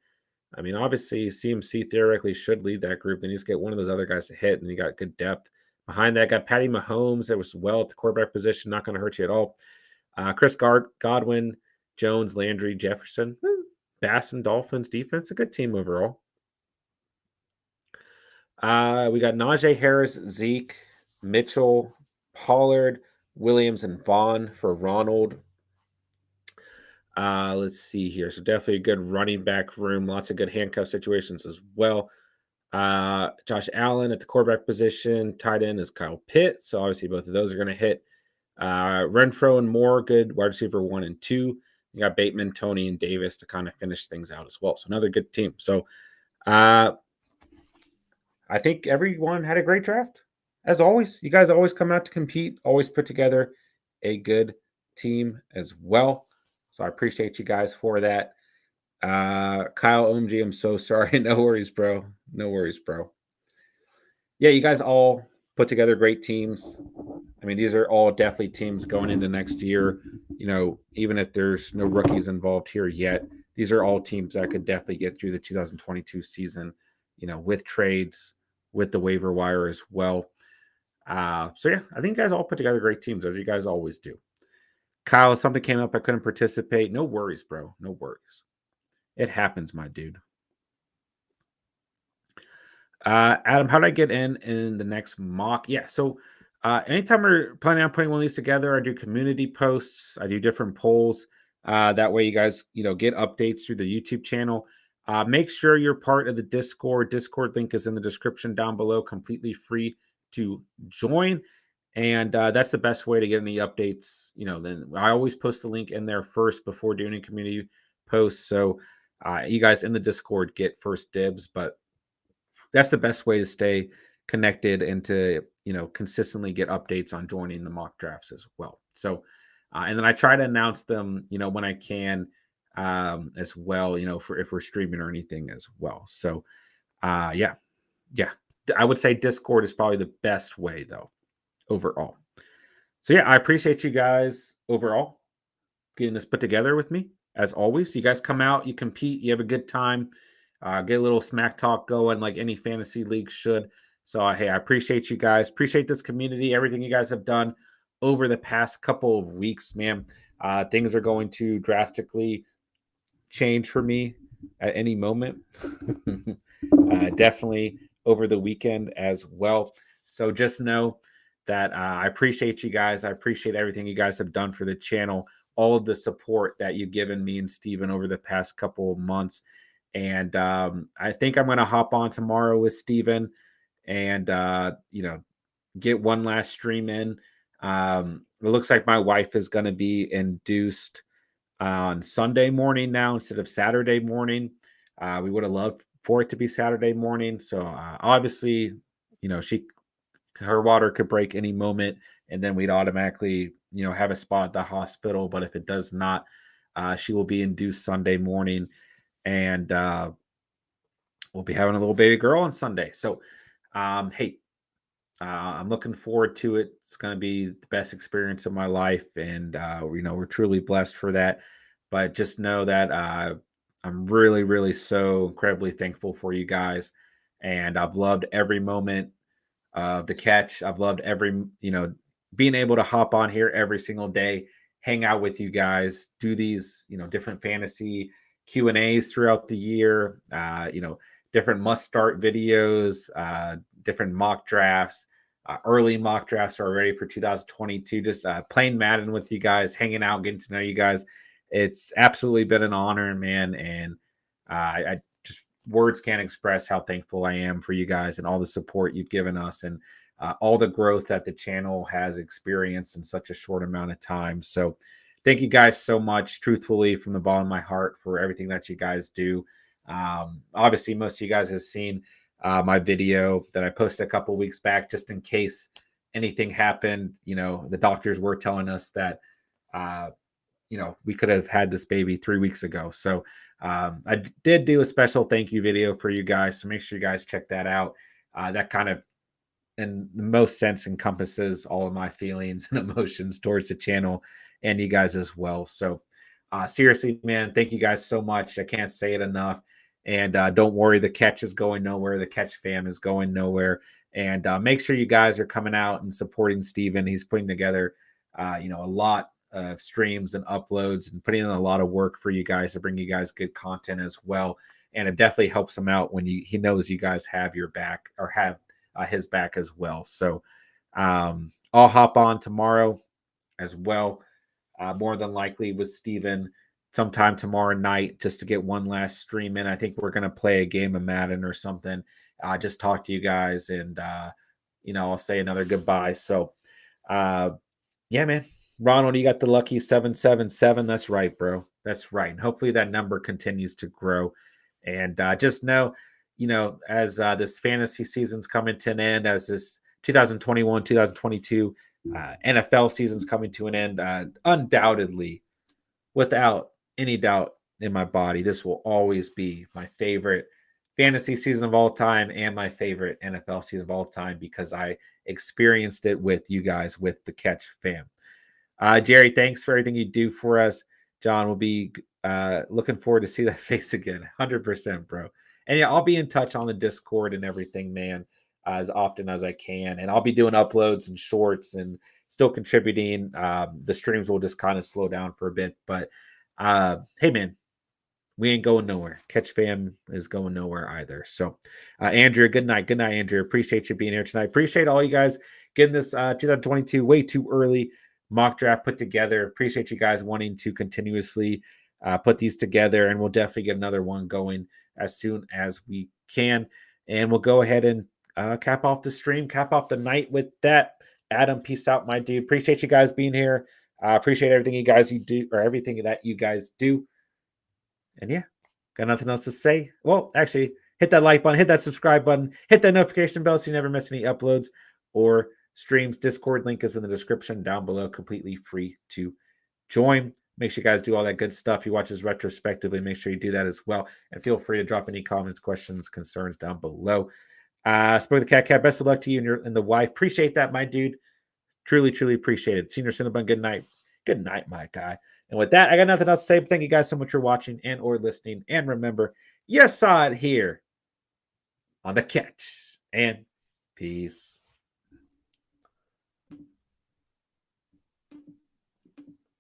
I mean, obviously, CMC theoretically should lead that group. Then you just get one of those other guys to hit, and you got good depth. Behind that, got Patty Mahomes that was well at the quarterback position, not going to hurt you at all. Chris Godwin, Jones, Landry, Jefferson, Bass and Dolphins defense, a good team overall. We got Najee Harris, Zeke, Mitchell, Pollard, Williams, and Vaughn for Ronald. Let's see here. So definitely a good running back room. Lots of good handcuff situations as well. Josh Allen at the quarterback position. Tight end is Kyle Pitt. So obviously both of those are going to hit. Renfro and Moore, good wide receiver 1 and 2. You got Bateman, Tony, and Davis to kind of finish things out as well. So another good team. So I think everyone had a great draft. As always, you guys always come out to compete, always put together a good team as well. So I appreciate you guys for that. Kyle OMG, I'm so sorry. No worries, bro. No worries, bro. Yeah, you guys all put together great teams. I mean, these are all definitely teams going into next year. You know, even if there's no rookies involved here yet, these are all teams that could definitely get through the 2022 season, you know, with trades, with the waiver wire as well. So yeah, I think you guys all put together great teams, as you guys always do. Kyle, something came up, I couldn't participate. No worries, bro. No worries. It happens, my dude. Adam, how did I get in the next mock? Yeah, so anytime we're planning on putting one of these together, I do community posts, I do different polls. That way, you guys, you know, get updates through the YouTube channel. Make sure you're part of the Discord. Discord link is in the description down below, completely free to join. And that's the best way to get any updates. You know, then I always post the link in there first before doing a community post. So you guys in the Discord get first dibs, but that's the best way to stay connected and to, you know, consistently get updates on joining the mock drafts as well. So, and then I try to announce them, you know, when I can, as well, you know, for if we're streaming or anything as well. So, yeah, I would say Discord is probably the best way though, overall. So yeah, I appreciate you guys overall getting this put together with me. As always, you guys come out, you compete, you have a good time. Get a little smack talk going like any fantasy league should. So, hey, I appreciate you guys. Appreciate this community, everything you guys have done over the past couple of weeks, man. Things are going to drastically change for me at any moment. Definitely over the weekend as well. So just know that I appreciate you guys. I appreciate everything you guys have done for the channel, all of the support that you've given me and Steven over the past couple of months. And I think I'm going to hop on tomorrow with Steven and, you know, get one last stream in. It looks like my wife is going to be induced on Sunday morning now instead of Saturday morning. We would have loved for it to be Saturday morning. So obviously, you know, her water could break any moment, and then we'd automatically, you know, have a spot at the hospital. But if it does not, she will be induced Sunday morning, and we'll be having a little baby girl on Sunday. So, hey, I'm looking forward to it. It's going to be the best experience of my life, and you know, we're truly blessed for that. But just know that I'm really, really so incredibly thankful for you guys, and I've loved every moment of the catch. I've loved every, you know, being able to hop on here every single day, hang out with you guys, do these, you know, different fantasy Q&As throughout the year, you know, different must start videos, different mock drafts, early mock drafts are ready for 2022. Just playing Madden with you guys, hanging out, getting to know you guys. It's absolutely been an honor, man. And I just words can't express how thankful I am for you guys and all the support you've given us and all the growth that the channel has experienced in such a short amount of time. So thank you guys so much, truthfully, from the bottom of my heart for everything that you guys do. Obviously, most of you guys have seen my video that I posted a couple weeks back, just in case anything happened. You know, the doctors were telling us that, you know, we could have had this baby 3 weeks ago. So I did do a special thank you video for you guys. So make sure you guys check that out. That kind of, in the most sense, encompasses all of my feelings and emotions towards the channel and you guys as well. So seriously, man, thank you guys so much. I can't say it enough. And don't worry, the catch is going nowhere. The catch fam is going nowhere. And make sure you guys are coming out and supporting Steven. He's putting together, a lot of streams and uploads and putting in a lot of work for you guys to bring you guys good content as well. And it definitely helps him out when he knows you guys have your back or have his back as well. So I'll hop on tomorrow as well. More than likely with Steven sometime tomorrow night just to get one last stream in. I think we're going to play a game of Madden or something. Just talk to you guys and, I'll say another goodbye. So, yeah, man. Ronald, you got the lucky 777. That's right, bro. That's right. And hopefully that number continues to grow. And just know, as this fantasy season's coming to an end, as this 2021, 2022 NFL season's coming to an end, undoubtedly, without any doubt in my body, this will always be my favorite fantasy season of all time and my favorite NFL season of all time because I experienced it with you guys, with the Catch fam. Jerry, thanks for everything you do for us. John will be looking forward to see that face again. 100%, bro. And yeah, I'll be in touch on the Discord and everything, man, as often as I can. And I'll be doing uploads and shorts and still contributing. The streams will just kind of slow down for a bit. But hey, man, we ain't going nowhere. Catch fam is going nowhere either. So, Andrew, good night. Good night, Andrew. Appreciate you being here tonight. Appreciate all you guys getting this 2022 way too early mock draft put together. Appreciate you guys wanting to continuously put these together, and we'll definitely get another one going as soon as we can. And we'll go ahead and cap off the stream, cap off the night with that. Adam, peace out, my dude. Appreciate you guys being here. Appreciate everything you do, or everything that you guys do. And yeah, got nothing else to say. Well, actually, hit that like button, hit that subscribe button, hit that notification bell so you never miss any uploads or streams. Discord link is in the description down below, completely free to join. Make sure you guys do all that good stuff. You watch this retrospectively, make sure you do that as well. And feel free to drop any comments, questions, concerns down below. Spoke the cat. Best of luck to you and the wife. Appreciate that, my dude. Truly, truly appreciate it. Senior Cinnabon, good night. Good night, my guy. And with that, I got nothing else to say. But thank you guys so much for watching and or listening. And remember, you saw it here on The Catch. And peace.